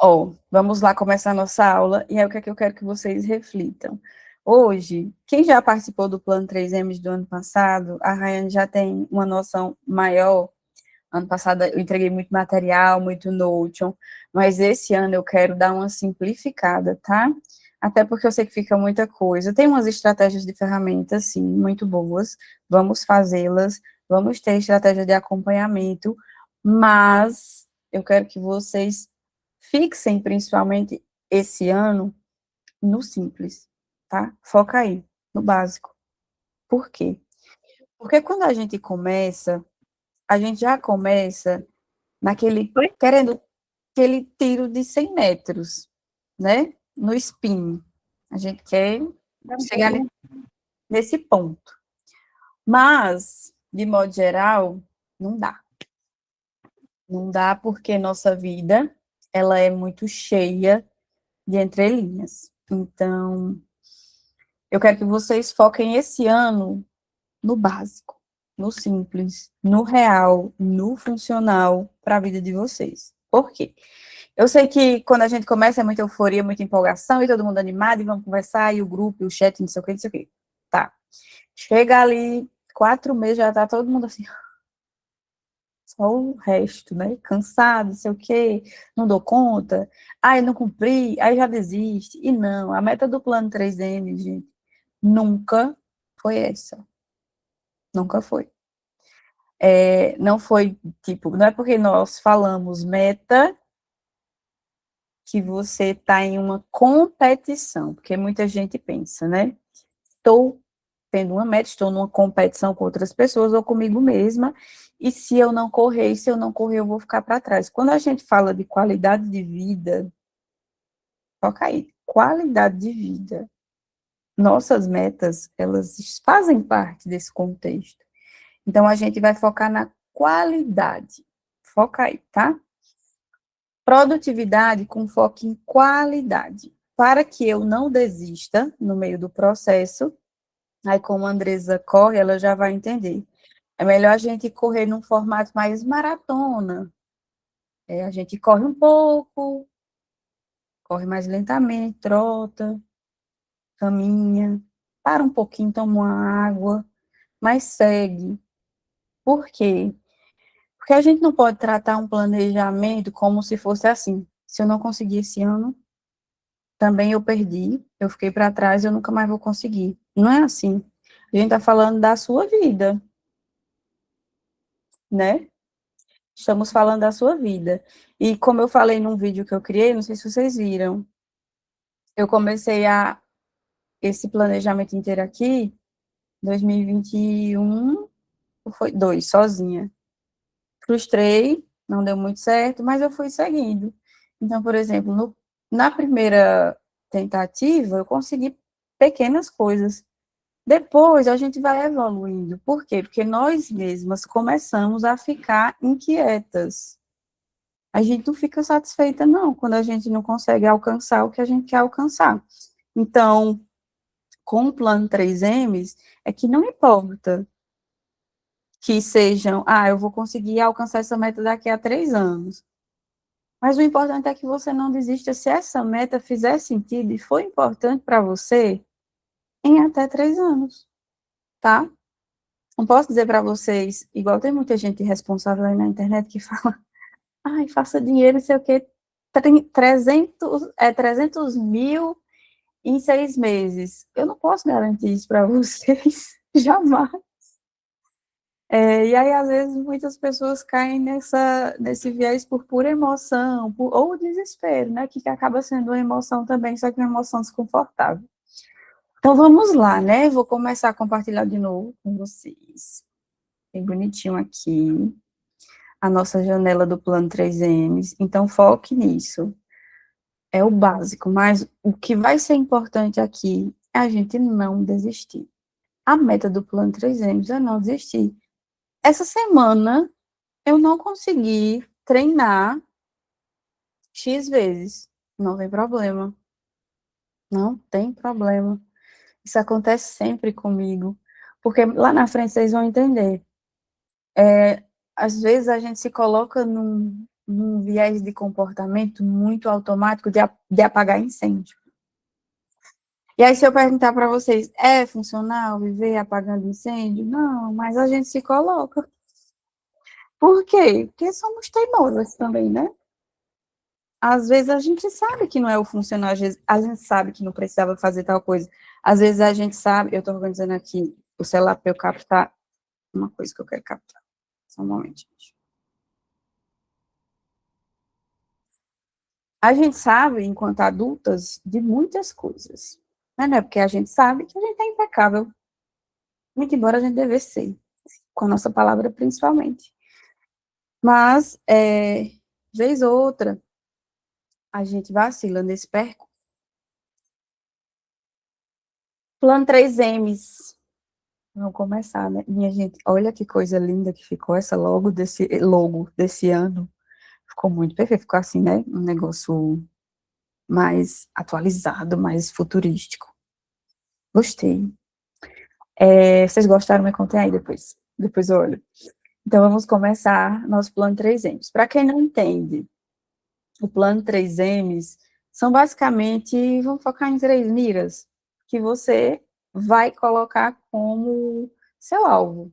Ó, vamos lá começar a nossa aula, e é o que é que eu quero que vocês reflitam. Hoje, quem já participou do Plano 3M do ano passado, a Rayane já tem uma noção maior. Ano passado eu entreguei muito material, muito Notion, mas esse ano eu quero dar uma simplificada, tá? Até porque eu sei que fica muita coisa. Tem umas estratégias de ferramentas, sim, muito boas, vamos fazê-las, vamos ter estratégia de acompanhamento, mas eu quero que vocês fixem, principalmente esse ano, no simples, tá? Foca aí, no básico. Por quê? Porque quando a gente já começa naquele, Oi? querendo aquele tiro de 100 metros, né? No spin. A gente quer chegar nesse ponto. Mas, de modo geral, não dá. Não dá porque nossa vida, ela é muito cheia de entrelinhas. Então, eu quero que vocês foquem esse ano no básico, no simples, no real, no funcional para a vida de vocês. Por quê? Eu sei que quando a gente começa é muita euforia, muita empolgação, e todo mundo animado, e vamos conversar, e o grupo, e o chat, não sei o que, não sei o que. Tá. Chega ali, 4 meses, já tá todo mundo assim, só o resto, né? Cansado, não sei o que, não dou conta, ai, não cumpri, aí já desiste. E não, a meta do plano 3M, gente, nunca foi essa. Nunca foi. Não foi, tipo, não é porque nós falamos meta que você está em uma competição, porque muita gente pensa, né? Estou tendo uma meta, estou numa competição com outras pessoas ou comigo mesma, e se eu não correr, se eu não correr, eu vou ficar para trás. Quando a gente fala de qualidade de vida, foca aí, qualidade de vida. Nossas metas, elas fazem parte desse contexto. Então, a gente vai focar na qualidade. Foca aí, tá? Produtividade com foco em qualidade. Para que eu não desista no meio do processo, aí como a Andresa corre, ela já vai entender. É melhor a gente correr num formato mais maratona. A gente corre um pouco, corre mais lentamente, trota, caminha, para um pouquinho, toma uma água, mas segue. Por quê? Porque a gente não pode tratar um planejamento como se fosse assim. Se eu não conseguir esse ano, também eu perdi, eu fiquei para trás, eu nunca mais vou conseguir. Não é assim. A gente está falando da sua vida, né? Estamos falando da sua vida. E como eu falei num vídeo que eu criei, não sei se vocês viram, eu comecei esse planejamento inteiro aqui, 2021, ou foi 2, sozinha. Frustrei, não deu muito certo, mas eu fui seguindo. Então, por exemplo, na primeira tentativa, eu consegui pequenas coisas. Depois a gente vai evoluindo. Por quê? Porque nós mesmas começamos a ficar inquietas. A gente não fica satisfeita, não, quando a gente não consegue alcançar o que a gente quer alcançar. Então, com o plano 3Ms, é que não importa que sejam, eu vou conseguir alcançar essa meta daqui a 3 anos. Mas o importante é que você não desista se essa meta fizer sentido e for importante para você em até 3 anos, tá? Não posso dizer para vocês, igual tem muita gente responsável aí na internet que fala, ai, faça dinheiro, sei o quê, 300 mil em 6 meses. Eu não posso garantir isso para vocês, jamais. E aí, às vezes, muitas pessoas caem nesse viés por pura emoção, ou desespero, né, que acaba sendo uma emoção também, só que uma emoção desconfortável. Então, vamos lá, né, vou começar a compartilhar de novo com vocês. Bem bonitinho aqui, a nossa janela do plano 3Ms, então foque nisso. É o básico, mas o que vai ser importante aqui é a gente não desistir. A meta do plano 3Ms é não desistir. Essa semana eu não consegui treinar X vezes. Não tem problema. Não tem problema. Isso acontece sempre comigo. Porque lá na frente vocês vão entender. Às vezes a gente se coloca num viés de comportamento muito automático de apagar incêndio. E aí, se eu perguntar para vocês, é funcional viver apagando incêndio? Não, mas a gente se coloca. Por quê? Porque somos teimosas também, né? Às vezes a gente sabe que não é o funcional, às vezes a gente sabe que não precisava fazer tal coisa. Às vezes a gente sabe, eu estou organizando aqui o celular para eu captar uma coisa que eu quero captar. Só um momento, gente. A gente sabe, enquanto adultas, de muitas coisas. Mas não é porque a gente sabe que a gente é impecável. Muito embora a gente devesse ser, com a nossa palavra principalmente. Mas, vez ou outra, a gente vacila nesse percurso. Plano 3Ms. Vamos começar, né? Minha gente, olha que coisa linda que ficou essa logo desse ano. Ficou muito perfeito, ficou assim, né? Um negócio mais atualizado, mais futurístico. Gostei. Vocês gostaram? Me contem aí depois. Depois eu olho. Então, vamos começar nosso plano 3Ms. Para quem não entende, o plano 3Ms são basicamente, vamos focar em 3 miras, que você vai colocar como seu alvo.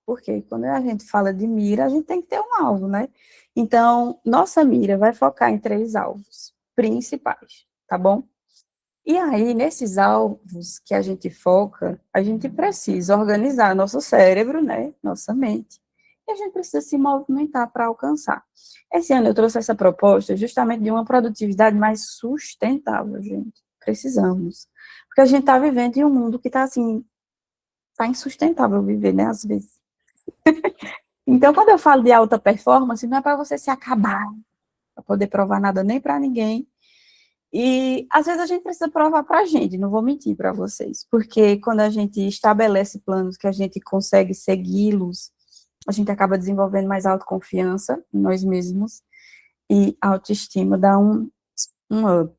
Porque quando a gente fala de mira, a gente tem que ter um alvo, né? Então, nossa mira vai focar em 3 alvos principais, tá bom? E aí, nesses alvos que a gente foca, a gente precisa organizar nosso cérebro, né? Nossa mente. E a gente precisa se movimentar para alcançar. Esse ano eu trouxe essa proposta justamente de uma produtividade mais sustentável, gente. Precisamos. Porque a gente está vivendo em um mundo que está assim, está insustentável viver, né? Às vezes. Então, quando eu falo de alta performance, não é para você se acabar, para poder provar nada nem para ninguém. E, às vezes, a gente precisa provar para a gente, não vou mentir para vocês, porque quando a gente estabelece planos que a gente consegue segui-los, a gente acaba desenvolvendo mais autoconfiança em nós mesmos e autoestima dá um up.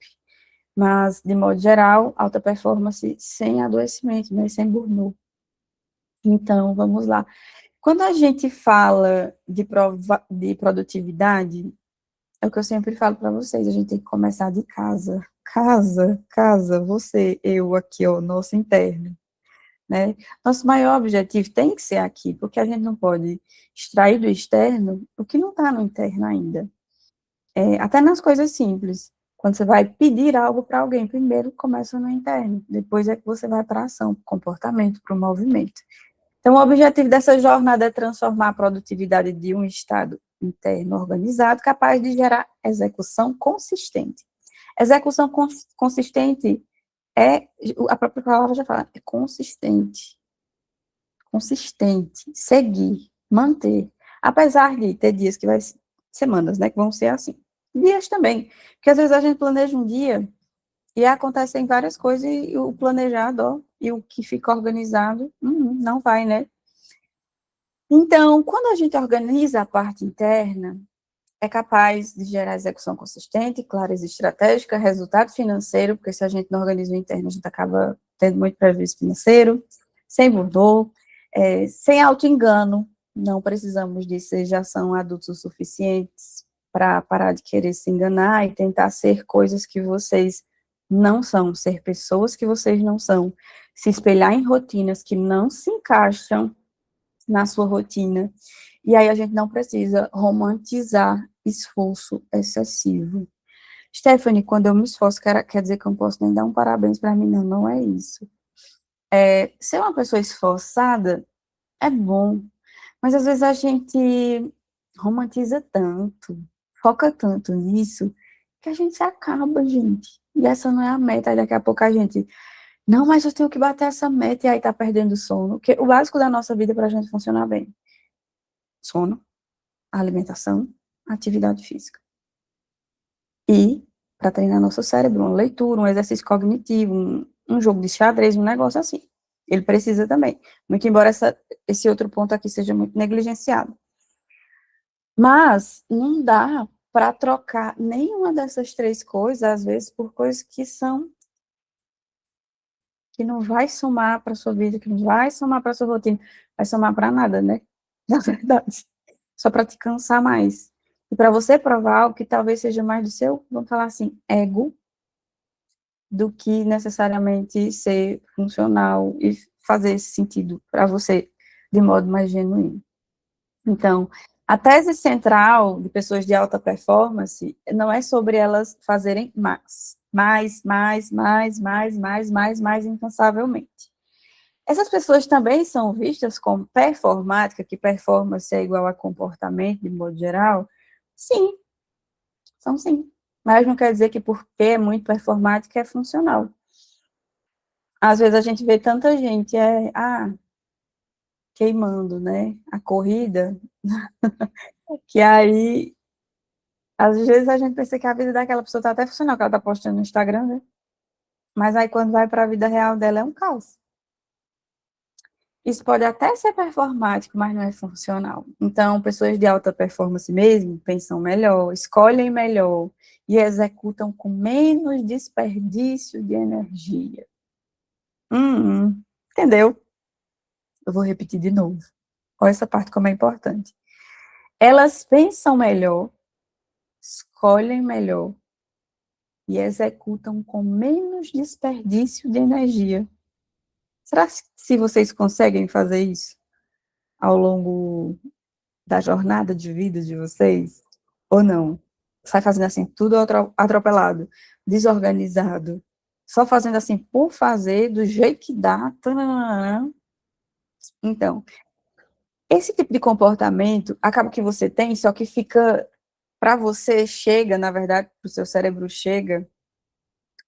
Mas, de modo geral, alta performance sem adoecimento, né, sem burnout. Então, vamos lá. Quando a gente fala de produtividade, é o que eu sempre falo para vocês, a gente tem que começar de casa. Casa, você, eu aqui, ó, nosso interno, né? Nosso maior objetivo tem que ser aqui, porque a gente não pode extrair do externo o que não está no interno ainda. Até nas coisas simples. Quando você vai pedir algo para alguém, primeiro começa no interno, depois é que você vai para a ação, para o comportamento, para o movimento. Então, o objetivo dessa jornada é transformar a produtividade de um estado interno organizado, capaz de gerar execução consistente. Execução consistente a própria palavra já fala, é consistente. Consistente, seguir, manter. Apesar de ter dias que vai, semanas, né, que vão ser assim. Dias também, porque às vezes a gente planeja um dia e acontecem várias coisas e o planejado, ó, e o que fica organizado, não vai, né? Então, quando a gente organiza a parte interna, é capaz de gerar execução consistente, clareza estratégica, resultado financeiro, porque se a gente não organiza o interno, a gente acaba tendo muito prejuízo financeiro, sem burnout, sem auto-engano, não precisamos disso, vocês já são adultos o suficientes para parar de querer se enganar e tentar ser coisas que vocês não são, ser pessoas que vocês não são, se espelhar em rotinas que não se encaixam na sua rotina. E aí a gente não precisa romantizar esforço excessivo. Stephanie, quando eu me esforço, quer dizer que eu não posso nem dar um parabéns para mim, não, não é isso. Ser uma pessoa esforçada é bom, mas às vezes a gente romantiza tanto, foca tanto nisso, que a gente se acaba, gente. E essa não é a meta, aí daqui a pouco a gente, não, mas eu tenho que bater essa meta, e aí tá perdendo sono, porque o básico da nossa vida é pra gente funcionar bem. Sono, alimentação, atividade física. E, para treinar nosso cérebro, uma leitura, um exercício cognitivo, um jogo de xadrez, um negócio assim. Ele precisa também. Muito embora esse outro ponto aqui seja muito negligenciado. Mas não dá para trocar nenhuma dessas 3 coisas, às vezes, por coisas que não vai somar para sua vida, que não vai somar para sua rotina, vai somar para nada, né? Na verdade. Só para te cansar mais. E para você provar algo que talvez seja mais do seu, vamos falar assim, ego, do que necessariamente ser funcional e fazer esse sentido para você de modo mais genuíno. Então, a tese central de pessoas de alta performance não é sobre elas fazerem mais, incansavelmente. Essas pessoas também são vistas como performática, que performance é igual a comportamento, de modo geral? Sim, são sim. Mas não quer dizer que porque é muito performática é funcional. Às vezes a gente vê tanta gente, queimando, né, a corrida, que aí, às vezes a gente pensa que a vida daquela pessoa tá até funcional, que ela tá postando no Instagram, né, mas aí quando vai para a vida real dela é um caos. Isso pode até ser performático, mas não é funcional. Então, pessoas de alta performance mesmo pensam melhor, escolhem melhor e executam com menos desperdício de energia. Entendeu? Eu vou repetir de novo. Olha essa parte como é importante. Elas pensam melhor, escolhem melhor e executam com menos desperdício de energia. Será que se vocês conseguem fazer isso ao longo da jornada de vida de vocês? Ou não? Sai fazendo assim, tudo atropelado, desorganizado, só fazendo assim por fazer, do jeito que dá. Tanana. Então, esse tipo de comportamento acaba que você tem, só que fica, para você, chega, na verdade, para o seu cérebro chega,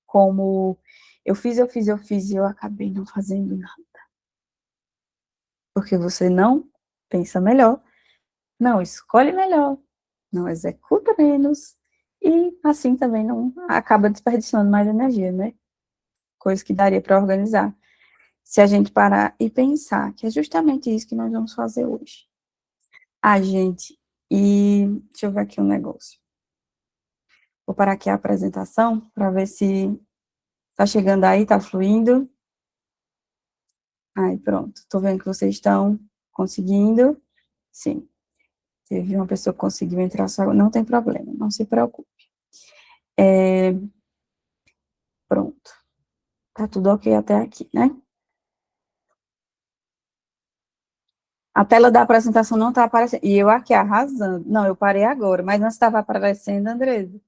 como eu fiz e eu acabei não fazendo nada. Porque você não pensa melhor, não escolhe melhor, não executa menos, e assim também não acaba desperdiçando mais energia, né? Coisa que daria para organizar. Se a gente parar e pensar que é justamente isso que nós vamos fazer hoje. A gente, e deixa eu ver aqui um negócio. Vou parar aqui a apresentação para ver se tá chegando aí, tá fluindo. Aí, pronto. Tô vendo que vocês estão conseguindo. Sim. Teve uma pessoa que conseguiu entrar só. Não tem problema, não se preocupe. Pronto. Tá tudo ok até aqui, né? A tela da apresentação não tá aparecendo. E eu aqui arrasando. Não, eu parei agora, mas não estava aparecendo, Andresa.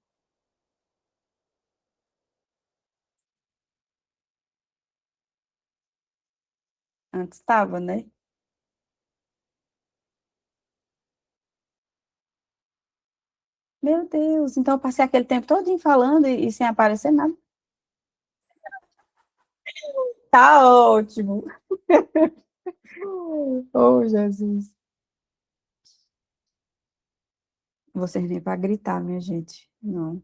Antes estava, né? Meu Deus, então eu passei aquele tempo todo falando e sem aparecer nada. Tá ótimo. Oh, Jesus. Vocês nem para gritar, minha gente. Não.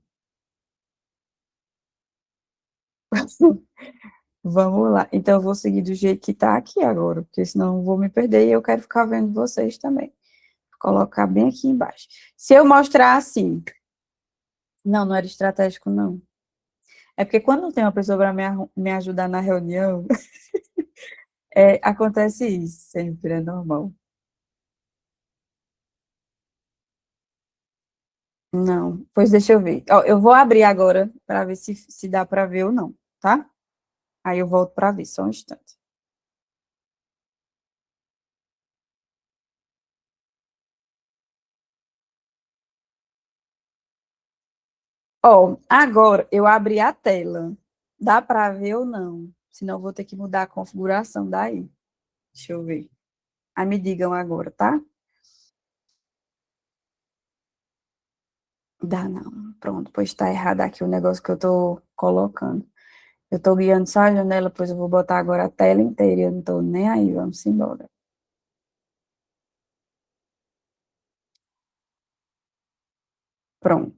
Vamos lá. Então, eu vou seguir do jeito que tá aqui agora, porque senão eu vou me perder e eu quero ficar vendo vocês também. Vou colocar bem aqui embaixo. Se eu mostrar assim, não, não era estratégico, não. É porque quando não tem uma pessoa para me ajudar na reunião, acontece isso, sempre é normal. Não, pois deixa eu ver. Ó, eu vou abrir agora para ver se dá para ver ou não, tá? Aí eu volto para ver, só um instante. Ó, agora eu abri a tela. Dá para ver ou não? Senão eu vou ter que mudar a configuração daí. Deixa eu ver. Aí me digam agora, tá? Dá não. Pronto, pois tá errado aqui o negócio que eu tô colocando. Eu tô guiando só a janela, pois eu vou botar agora a tela inteira. Eu não tô nem aí, vamos embora. Pronto.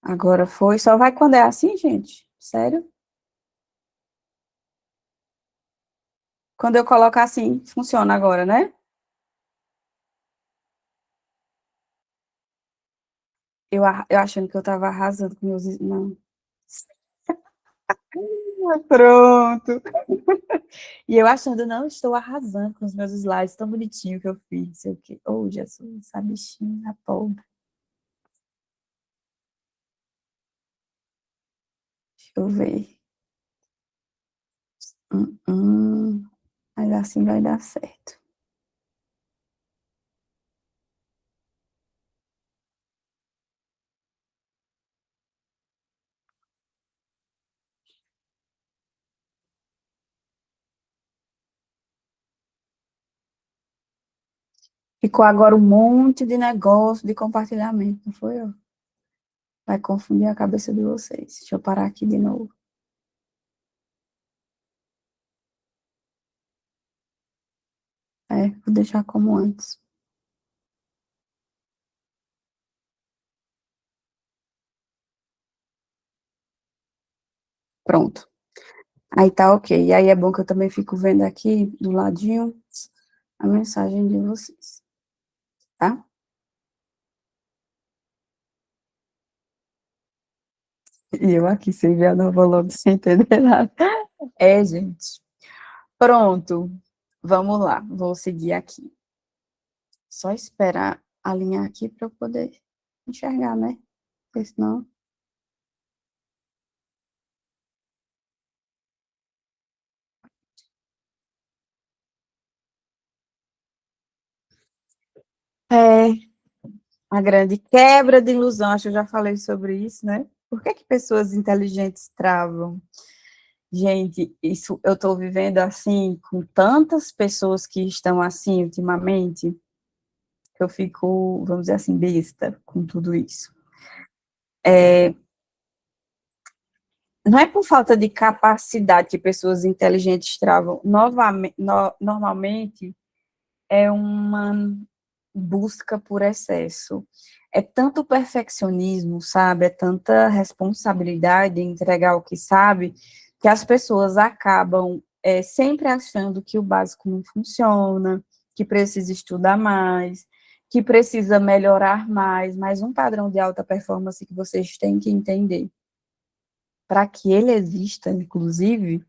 Agora foi. Só vai quando é assim, gente? Sério? Quando eu colocar assim, funciona agora, né? Eu achando que eu tava arrasando com meus. Não. Pronto. E eu achando, não, estou arrasando com os meus slides, tão bonitinho que eu fiz, sei o quê. Oh, Jesus, essa bichinha pobre. Deixa eu ver. Mas assim vai dar certo. Ficou agora um monte de negócio de compartilhamento, não foi? Ó? Vai confundir a cabeça de vocês. Deixa eu parar aqui de novo. Vou deixar como antes. Pronto. Aí tá ok. E aí é bom que eu também fico vendo aqui, do ladinho, a mensagem de vocês. Tá? E eu aqui, sem ver a nova logo, sem entender nada. Gente. Pronto. Vamos lá. Vou seguir aqui. Só esperar alinhar aqui para eu poder enxergar, né? Porque senão... É, a grande quebra de ilusão, acho que eu já falei sobre isso, né? Por que que pessoas inteligentes travam? Gente, isso eu estou vivendo assim, com tantas pessoas que estão assim ultimamente, que eu fico, vamos dizer assim, besta com tudo isso. Não é por falta de capacidade que pessoas inteligentes travam. Normalmente, é uma busca por excesso. É tanto perfeccionismo, sabe? É tanta responsabilidade em entregar o que sabe, que as pessoas acabam sempre achando que o básico não funciona, que precisa estudar mais, que precisa melhorar mais, mas um padrão de alta performance que vocês têm que entender. Para que ele exista, inclusive,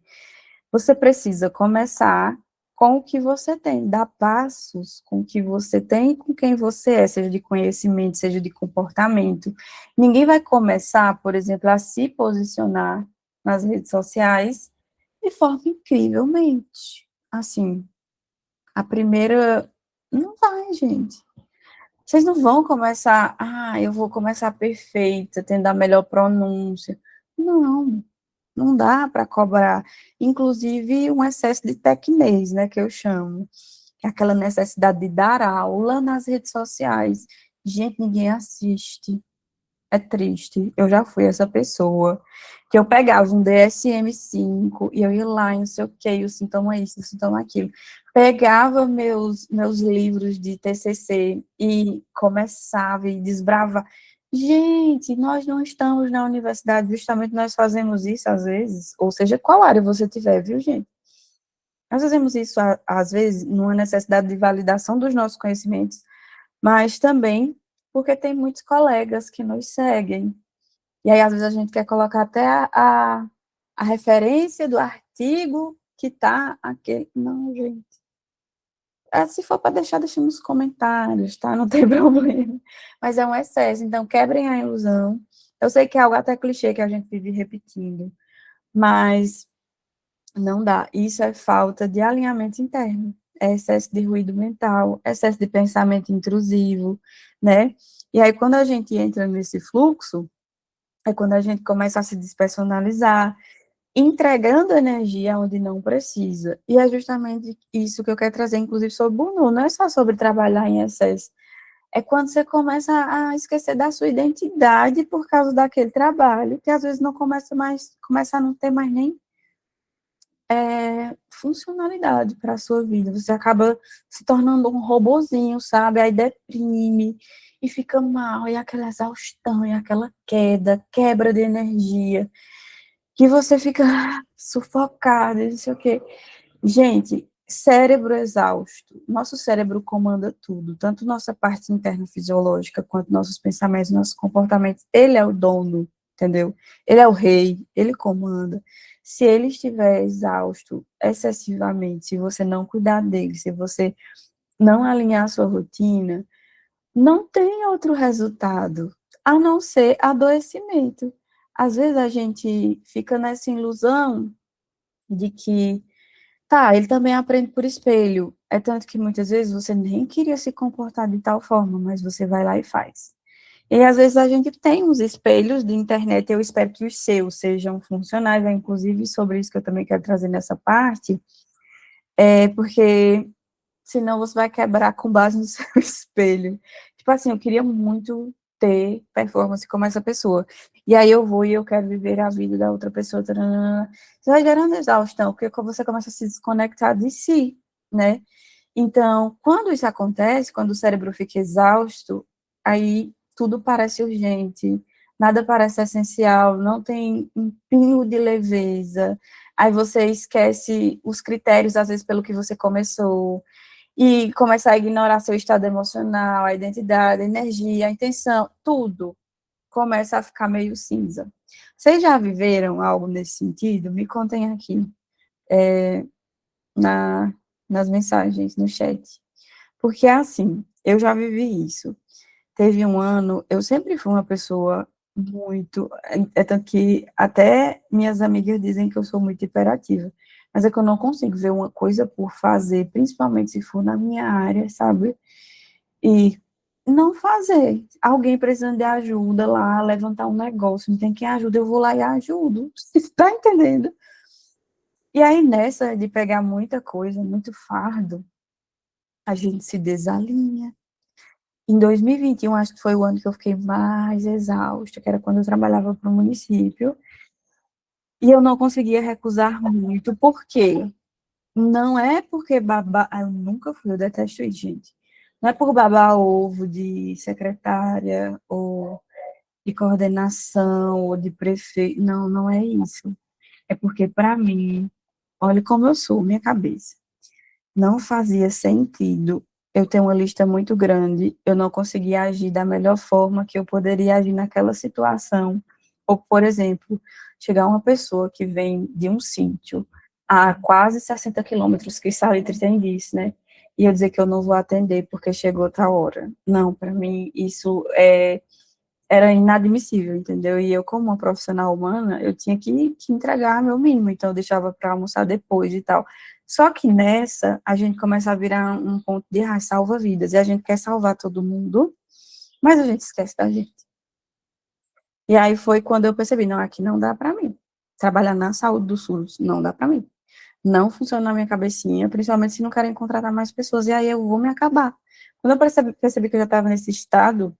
você precisa começar com o que você tem, dar passos com o que você tem e com quem você é, seja de conhecimento, seja de comportamento. Ninguém vai começar, por exemplo, a se posicionar nas redes sociais de forma incrivelmente. Assim, a primeira. Não vai, gente. Vocês não vão começar, eu vou começar perfeita, tendo a melhor pronúncia. Não, não dá para cobrar. Inclusive, um excesso de tecnês, né, que eu chamo. Que é aquela necessidade de dar aula nas redes sociais. Gente, ninguém assiste. É triste. Eu já fui essa pessoa. Que eu pegava um DSM-5 e eu ia lá e não sei o que, o sintoma isso, o sintoma aquilo. Pegava meus livros de TCC e começava e desbravava. Gente, nós não estamos na universidade, justamente nós fazemos isso às vezes, ou seja, qual área você tiver, viu, gente? Nós fazemos isso, às vezes, numa necessidade de validação dos nossos conhecimentos, mas também porque tem muitos colegas que nos seguem. E aí, às vezes, a gente quer colocar até a referência do artigo que está aqui. Não, gente. Se for para deixar, deixa nos comentários, tá? Não tem problema. Mas é um excesso, então quebrem a ilusão. Eu sei que é algo até clichê que a gente vive repetindo, mas não dá. Isso é falta de alinhamento interno. É excesso de ruído mental, excesso de pensamento intrusivo, né? E aí, quando a gente entra nesse fluxo, é quando a gente começa a se despersonalizar, entregando energia onde não precisa. E é justamente isso que eu quero trazer, inclusive, sobre o Bunu. Não é só sobre trabalhar em excesso. É quando você começa a esquecer da sua identidade por causa daquele trabalho, que às vezes não começa a não ter mais nem funcionalidade para a sua vida. Você acaba se tornando um robozinho, sabe? Aí deprime e fica mal, e aquela exaustão, e aquela quebra de energia, que você fica sufocado, e não sei o quê. Gente, cérebro exausto. Nosso cérebro comanda tudo, tanto nossa parte interna fisiológica, quanto nossos pensamentos, nossos comportamentos. Ele é o dono. entendeu? Ele é o rei, ele comanda. Se ele estiver exausto excessivamente, se você não cuidar dele, se você não alinhar a sua rotina, não tem outro resultado, a não ser adoecimento. Às vezes a gente fica nessa ilusão de que, tá, ele também aprende por espelho. É tanto que muitas vezes você nem queria se comportar de tal forma, mas você vai lá e faz. E às vezes a gente tem uns espelhos de internet, eu espero que os seus sejam funcionais, é inclusive sobre isso que eu também quero trazer nessa parte, porque senão você vai quebrar com base no seu espelho. Tipo assim, eu queria muito ter performance como essa pessoa. E aí eu vou e eu quero viver a vida da outra pessoa. Taranana. Você vai gerando exaustão, porque você começa a se desconectar de si, né? Então, quando isso acontece, quando o cérebro fica exausto, aí tudo parece urgente, nada parece essencial, não tem um pingo de leveza. Aí você esquece os critérios, às vezes, pelo que você começou, e começar a ignorar seu estado emocional, a identidade, a energia, a intenção, tudo começa a ficar meio cinza. Vocês já viveram algo nesse sentido? Me contem aqui na, nas mensagens, no chat. Porque, assim, eu já vivi isso. Teve um ano, eu sempre fui uma pessoa muito. É tanto que até minhas amigas dizem que eu sou muito hiperativa. Mas é que eu não consigo ver uma coisa por fazer, principalmente se for na minha área, sabe? E não fazer. Alguém precisando de ajuda lá, levantar um negócio, não tem quem ajuda, eu vou lá e ajudo. Você está entendendo? E aí, nessa de pegar muita coisa, muito fardo, a gente se desalinha. Em 2021, acho que foi o ano que eu fiquei mais exausta, que era quando eu trabalhava para o município, e eu não conseguia recusar muito, por quê? Não é porque babá, eu nunca fui, eu detesto isso, gente. Não é por babar ovo de secretária, ou de coordenação, ou de prefeito, não, não é isso. É porque, para mim, olha como eu sou, minha cabeça. Não fazia sentido eu ter uma lista muito grande, eu não conseguia agir da melhor forma que eu poderia agir naquela situação. Ou, por exemplo, chegar uma pessoa que vem de um sítio a quase 60 quilômetros, que Salitre tem disso, né? E eu dizer que eu não vou atender porque chegou outra hora. Não, para mim, isso era inadmissível, entendeu? E eu, como uma profissional humana, eu tinha que entregar meu mínimo, então eu deixava para almoçar depois e tal. Só que nessa, a gente começa a virar um ponto de salva vidas, e a gente quer salvar todo mundo, mas a gente esquece da gente. E aí foi quando eu percebi, não, aqui não dá para mim. Trabalhar na saúde do SUS não dá para mim. Não funciona na minha cabecinha, principalmente se não querem contratar mais pessoas, e aí eu vou me acabar. Quando eu percebi que eu já estava nesse estado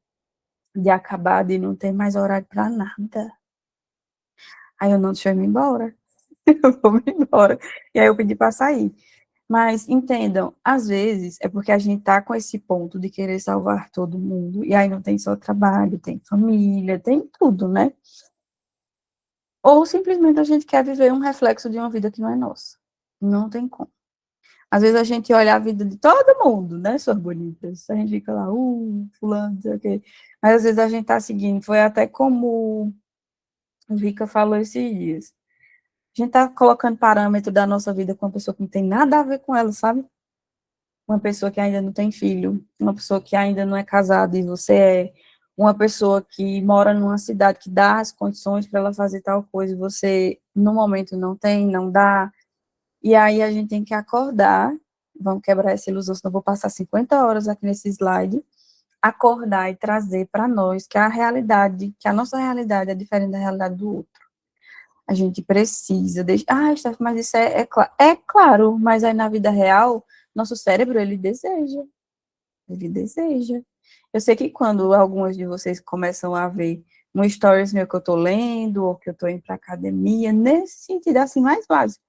de acabar, de não ter mais horário para nada, aí eu não, deixa eu ir embora, eu vou me embora. E aí eu pedi para sair. Mas entendam, às vezes é porque a gente tá com esse ponto de querer salvar todo mundo, e aí não tem só trabalho, tem família, tem tudo, né? Ou simplesmente a gente quer viver um reflexo de uma vida que não é nossa. Não tem como. Às vezes a gente olha a vida de todo mundo, né, suas bonitas? A gente fica lá, fulano, não sei o quê. Mas às vezes a gente tá seguindo, foi até como o Vika falou esses dias. A gente tá colocando parâmetro da nossa vida com uma pessoa que não tem nada a ver com ela, sabe? Uma pessoa que ainda não tem filho, uma pessoa que ainda não é casada e você é, uma pessoa que mora numa cidade que dá as condições para ela fazer tal coisa e você, no momento, não tem, não dá. E aí a gente tem que acordar, vamos quebrar essa ilusão, senão eu vou passar 50 horas aqui nesse slide, acordar e trazer para nós que a realidade, que a nossa realidade é diferente da realidade do outro. A gente precisa deixar. Ah, Steph, mas isso é claro, mas aí na vida real, nosso cérebro, ele deseja. Ele deseja. Eu sei que quando algumas de vocês começam a ver um stories meu que eu tô lendo, ou que eu tô indo pra academia, nesse sentido, assim, mais básico.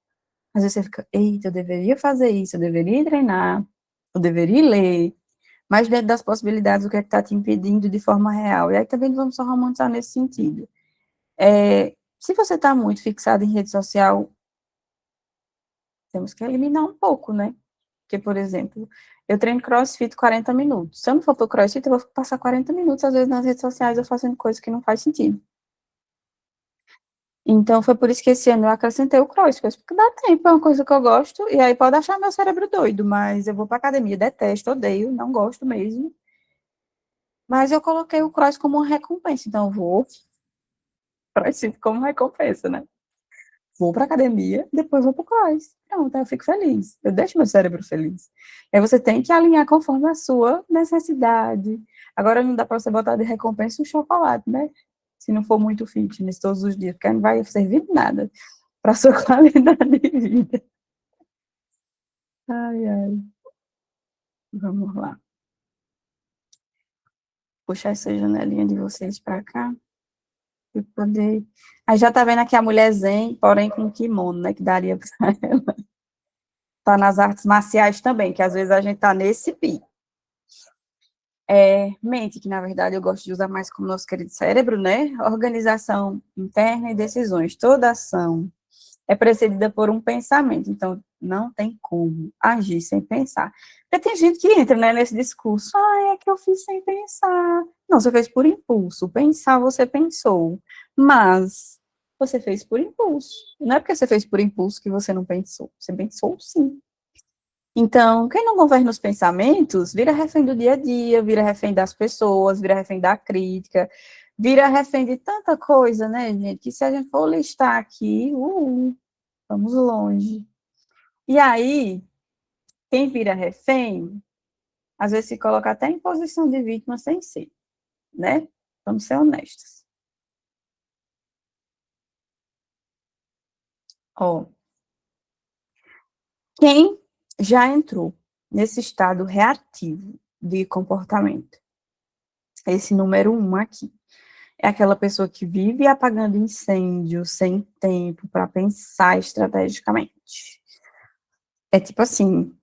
Às vezes você fica, eita, eu deveria fazer isso, eu deveria treinar, eu deveria ler, mas dentro das possibilidades, o que é que tá te impedindo de forma real? E aí também vamos só romantizar nesse sentido. Se você está muito fixado em rede social, temos que eliminar um pouco, né? Porque, por exemplo, eu treino crossfit 40 minutos. Se eu não for para o crossfit, eu vou passar 40 minutos, às vezes, nas redes sociais, eu fazendo coisas que não faz sentido. Então, foi por isso que esse ano eu acrescentei o CrossFit, porque dá tempo, é uma coisa que eu gosto, e aí pode achar meu cérebro doido, mas eu vou pra academia, detesto, odeio, não gosto mesmo. Mas eu coloquei o cross como uma recompensa, então eu vou CrossFit como recompensa, né? Vou pra academia, depois vou pro cross. Pronto, aí eu fico feliz. Eu deixo meu cérebro feliz. E aí você tem que alinhar conforme a sua necessidade. Agora não dá pra você botar de recompensa um chocolate, né? Se não for muito fitness todos os dias, porque não vai servir de nada para sua qualidade de vida. Ai, ai. Vamos lá. Puxar essa janelinha de vocês para cá. Pra poder. Aí já tá vendo aqui a mulher zen, porém com kimono, né? Que daria para ela. Tá nas artes marciais também, que às vezes a gente tá nesse pico. Mente, que na verdade eu gosto de usar mais como nosso querido cérebro, né? Organização interna e decisões. Toda ação é precedida por um pensamento, então não tem como agir sem pensar. Porque tem gente que entra, né, nesse discurso, é que eu fiz sem pensar. Não, você fez por impulso, pensar você pensou, mas você fez por impulso. Não é porque você fez por impulso que você não pensou, você pensou sim. Então, quem não governa os pensamentos, vira refém do dia a dia, vira refém das pessoas, vira refém da crítica, vira refém de tanta coisa, né, gente, que se a gente for listar aqui, vamos longe. E aí, quem vira refém, às vezes se coloca até em posição de vítima sem ser, né? Vamos ser honestos. Ó, quem já entrou nesse estado reativo de comportamento? Esse número 1 aqui. É aquela pessoa que vive apagando incêndio sem tempo para pensar estrategicamente. É tipo assim,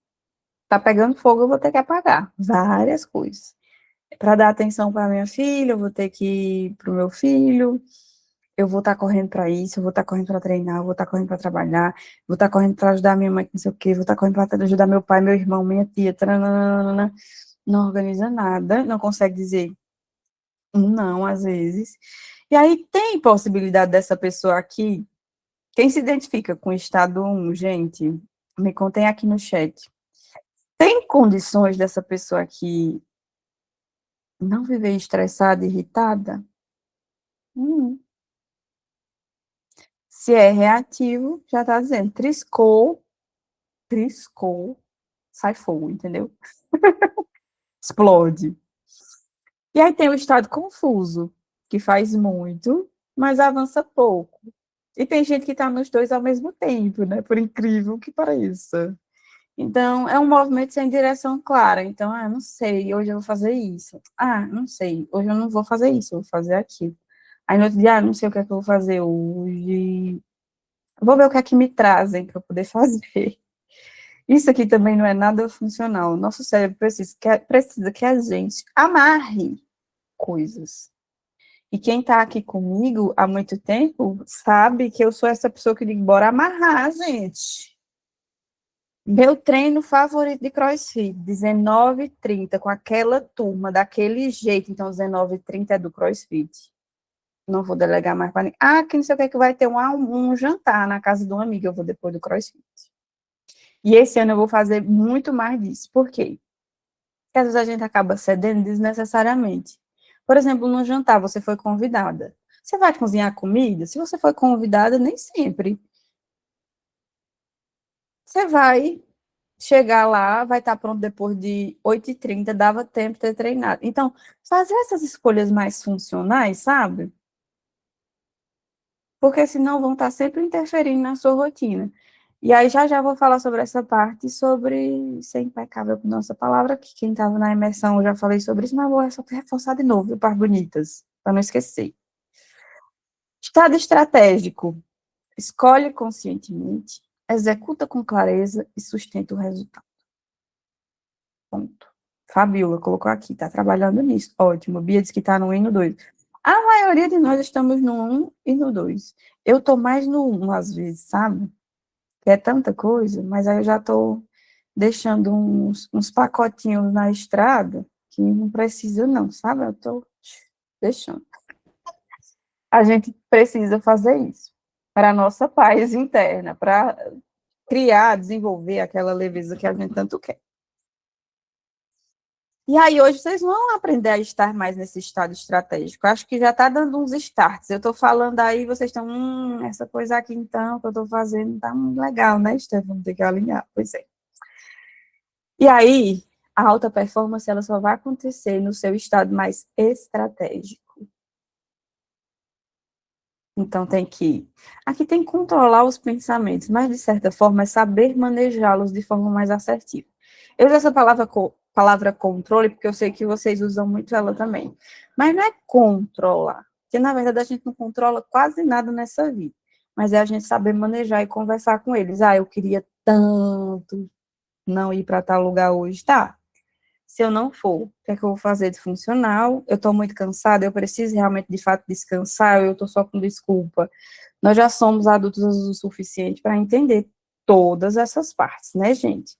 tá pegando fogo, eu vou ter que apagar várias coisas. Para dar atenção para minha filha, eu vou ter que ir para o meu filho, eu vou estar correndo para isso, eu vou estar correndo para treinar, eu vou estar correndo para trabalhar, vou estar correndo para ajudar minha mãe, não sei o quê, vou estar correndo para ajudar meu pai, meu irmão, minha tia, taranana, não organiza nada, não consegue dizer um não, às vezes. E aí tem possibilidade dessa pessoa aqui, quem se identifica com o estado 1, gente, me contem aqui no chat. Tem condições dessa pessoa aqui não viver estressada, irritada? Hum. Se é reativo, já tá dizendo, triscou, sai fogo, entendeu? Explode. E aí tem o estado confuso, que faz muito, mas avança pouco. E tem gente que tá nos dois ao mesmo tempo, né? Por incrível que pareça. Então, é um movimento sem direção clara. Então, não sei, hoje eu vou fazer isso. Não sei, hoje eu não vou fazer isso, eu vou fazer aquilo. Aí no outro dia, não sei o que é que eu vou fazer hoje. Vou ver o que é que me trazem para eu poder fazer. Isso aqui também não é nada funcional. Nosso cérebro precisa que a gente amarre coisas. E quem está aqui comigo há muito tempo sabe que eu sou essa pessoa que diz, bora amarrar, gente. Meu treino favorito de CrossFit, 19h30, com aquela turma, daquele jeito. Então, 19h30 é do CrossFit. Não vou delegar mais para ninguém. Que não sei o que, que vai ter um jantar na casa de uma amiga, eu vou depois do CrossFit. E esse ano eu vou fazer muito mais disso. Por quê? Porque às vezes a gente acaba cedendo desnecessariamente. Por exemplo, no jantar, você foi convidada. Você vai cozinhar comida? Se você foi convidada, nem sempre. Você vai chegar lá, vai estar pronto depois de 8h30, dava tempo de ter treinado. Então, fazer essas escolhas mais funcionais, sabe? Porque senão vão estar sempre interferindo na sua rotina. E aí já vou falar sobre essa parte, sobre ser impecável com nossa palavra, que quem estava na imersão eu já falei sobre isso, mas vou só reforçar de novo, para bonitas, para não esquecer. Estado estratégico. Escolhe conscientemente, executa com clareza e sustenta o resultado. Ponto. Fabiola colocou aqui, está trabalhando nisso. Ótimo. Bia disse que está no 1 e no 2. A maioria de nós estamos no 1 e no 2. Eu estou mais no 1, às vezes, sabe? É tanta coisa, mas aí eu já estou deixando uns pacotinhos na estrada que não precisa não, sabe? Eu estou deixando. A gente precisa fazer isso. para a nossa paz interna, para criar, desenvolver aquela leveza que a gente tanto quer. E aí, hoje, vocês vão aprender a estar mais nesse estado estratégico. Acho que já está dando uns starts. Eu estou falando aí, vocês estão, essa coisa aqui, então, que eu estou fazendo, tá muito legal, né, Stefano? Tem que alinhar. Pois é. E aí, a alta performance, ela só vai acontecer no seu estado mais estratégico. Então, aqui tem que controlar os pensamentos, mas, de certa forma, é saber manejá-los de forma mais assertiva. Eu uso essa palavra controle, porque eu sei que vocês usam muito ela também. Mas não é controlar, porque, na verdade, a gente não controla quase nada nessa vida. Mas é a gente saber manejar e conversar com eles. Eu queria tanto não ir para tal lugar hoje. Tá, se eu não for, o que é que eu vou fazer de funcional? Eu estou muito cansada, eu preciso realmente, de fato, descansar, ou eu estou só com desculpa. Nós já somos adultos o suficiente para entender todas essas partes, né, gente?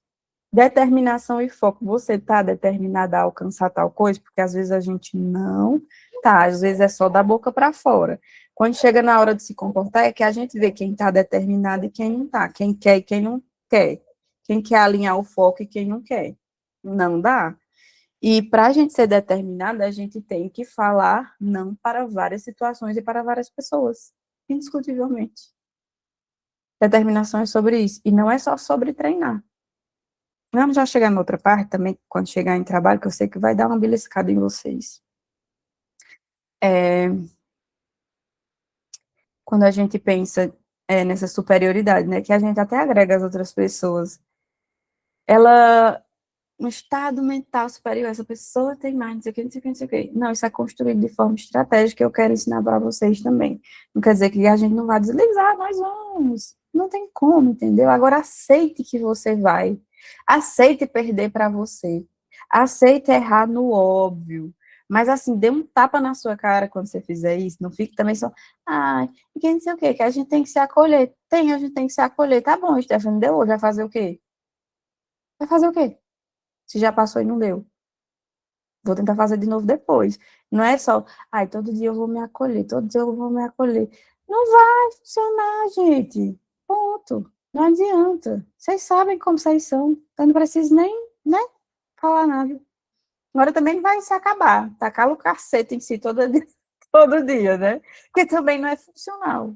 Determinação e foco. Você está determinada a alcançar tal coisa? Porque às vezes a gente não tá, às vezes é só da boca para fora. Quando chega na hora de se comportar, é que a gente vê quem está determinado e quem não está, quem quer e quem não quer, quem quer alinhar o foco e quem não quer. Não dá. E para a gente ser determinada, a gente tem que falar não para várias situações e para várias pessoas, indiscutivelmente. Determinação é sobre isso. E não é só sobre treinar. Vamos já chegar na outra parte também, quando chegar em trabalho, que eu sei que vai dar uma beliscada em vocês. Quando a gente pensa nessa superioridade, né, que a gente até agrega as outras pessoas, um estado mental superior, essa pessoa tem mais, não sei o que, não sei o que, não sei o que. Não, isso é construído de forma estratégica, que eu quero ensinar para vocês também. Não quer dizer que a gente não vai deslizar, nós vamos. Não tem como, entendeu? Agora aceite que você vai. Aceite perder para você. Aceite errar no óbvio. Mas assim, dê um tapa na sua cara quando você fizer isso. Não fique também só, que não sei o quê, que a gente tem que se acolher. A gente tem que se acolher. Tá bom, Stephanie, deu hoje, vai fazer o quê? Vai fazer o quê? Se já passou e não deu. Vou tentar fazer de novo depois. Não é só, todo dia eu vou me acolher, todo dia eu vou me acolher. Não vai funcionar, gente. Ponto. Não adianta. Vocês sabem como vocês são. Então não preciso nem, né, falar nada. Agora também vai se acabar. Tacar o cacete em si todo dia, né? Porque também não é funcional.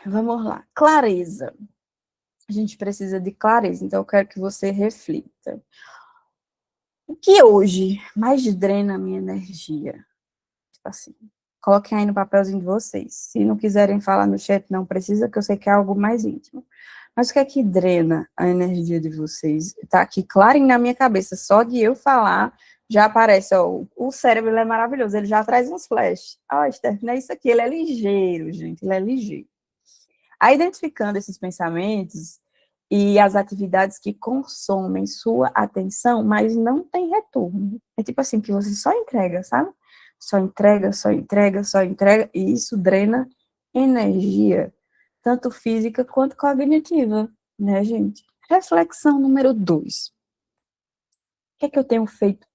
Vamos lá. Clareza. A gente precisa de clareza, então eu quero que você reflita. O que hoje mais drena a minha energia? Tipo assim, coloquem aí no papelzinho de vocês. Se não quiserem falar no chat, não precisa, que eu sei que é algo mais íntimo. Mas o que é que drena a energia de vocês? Tá aqui claro na minha cabeça, só de eu falar, já aparece, o cérebro ele é maravilhoso, ele já traz uns flashes. Steph, não é isso aqui, ele é ligeiro, gente, ele é ligeiro. Aí, identificando esses pensamentos e as atividades que consomem sua atenção, mas não tem retorno. É tipo assim, que você só entrega, sabe? Só entrega, só entrega, só entrega, e isso drena energia, tanto física quanto cognitiva, né, gente? Reflexão número 2. O que é que eu tenho feito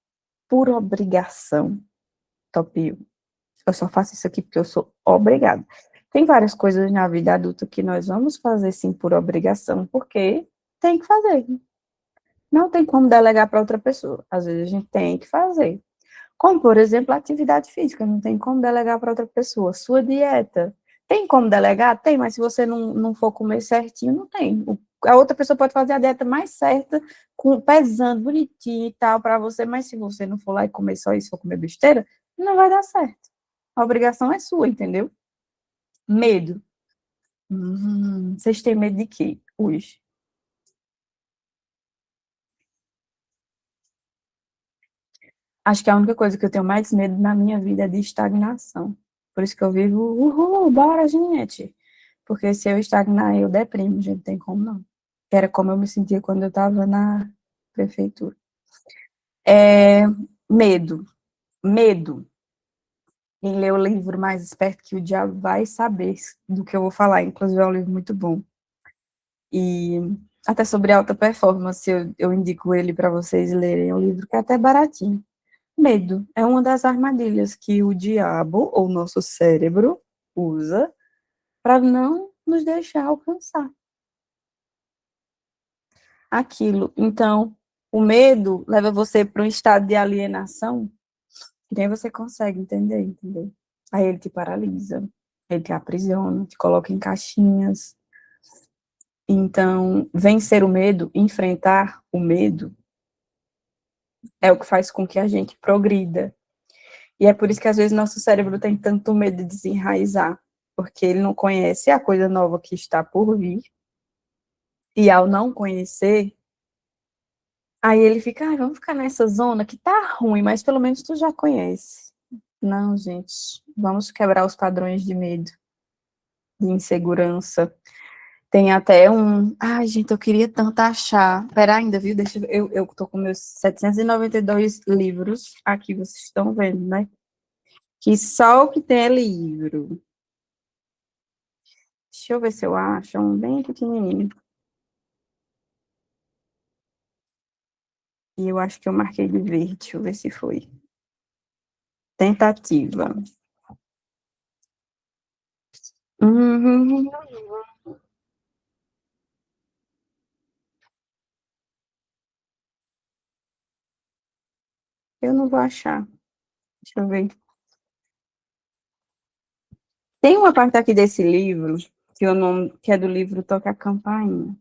por obrigação? Top 1. Eu só faço isso aqui porque eu sou obrigada. Tem várias coisas na vida adulta que nós vamos fazer sim por obrigação, porque tem que fazer. Não tem como delegar para outra pessoa. Às vezes a gente tem que fazer. Como, por exemplo, a atividade física, não tem como delegar para outra pessoa. Sua dieta, tem como delegar? Tem, mas se você não for comer certinho, não tem. A outra pessoa pode fazer a dieta mais certa, pesando bonitinho e tal para você, mas se você não for lá e comer só isso, for comer besteira, não vai dar certo. A obrigação é sua, entendeu? Medo. Vocês têm medo de quê hoje? Acho que a única coisa que eu tenho mais medo na minha vida é de estagnação. Por isso que eu vivo, bora, gente. Porque se eu estagnar, eu deprimo, gente, não tem como não. Era como eu me sentia quando eu estava na prefeitura. Medo. Medo. Quem lê o livro Mais Esperto que o Diabo vai saber do que eu vou falar. Inclusive, é um livro muito bom. E até sobre alta performance, eu indico ele para vocês lerem. É um livro que é até baratinho. medo. É uma das armadilhas que o diabo, ou nosso cérebro, usa para não nos deixar alcançar aquilo. Então, o medo leva você para um estado de alienação que nem você consegue entender, entendeu? Aí ele te paralisa, ele te aprisiona, te coloca em caixinhas. Então, vencer o medo, enfrentar o medo, é o que faz com que a gente progrida. E é por isso que às vezes nosso cérebro tem tanto medo de desenraizar, porque ele não conhece a coisa nova que está por vir, e ao não conhecer, aí ele fica, ah, vamos ficar nessa zona que tá ruim, mas pelo menos tu já conhece. Não, gente, vamos quebrar os padrões de medo, de insegurança. Tem até um, ai, gente, eu queria tanto achar. Pera ainda, viu? Deixa eu tô com meus 792 livros aqui, vocês estão vendo, né? Que só o que tem é livro. Deixa eu ver se eu acho um bem pequenininho. E eu acho que eu marquei de verde, deixa eu ver se foi. Tentativa. Uhum. Eu não vou achar. Deixa eu ver. Tem uma parte aqui desse livro, que é do livro Toca a Campainha.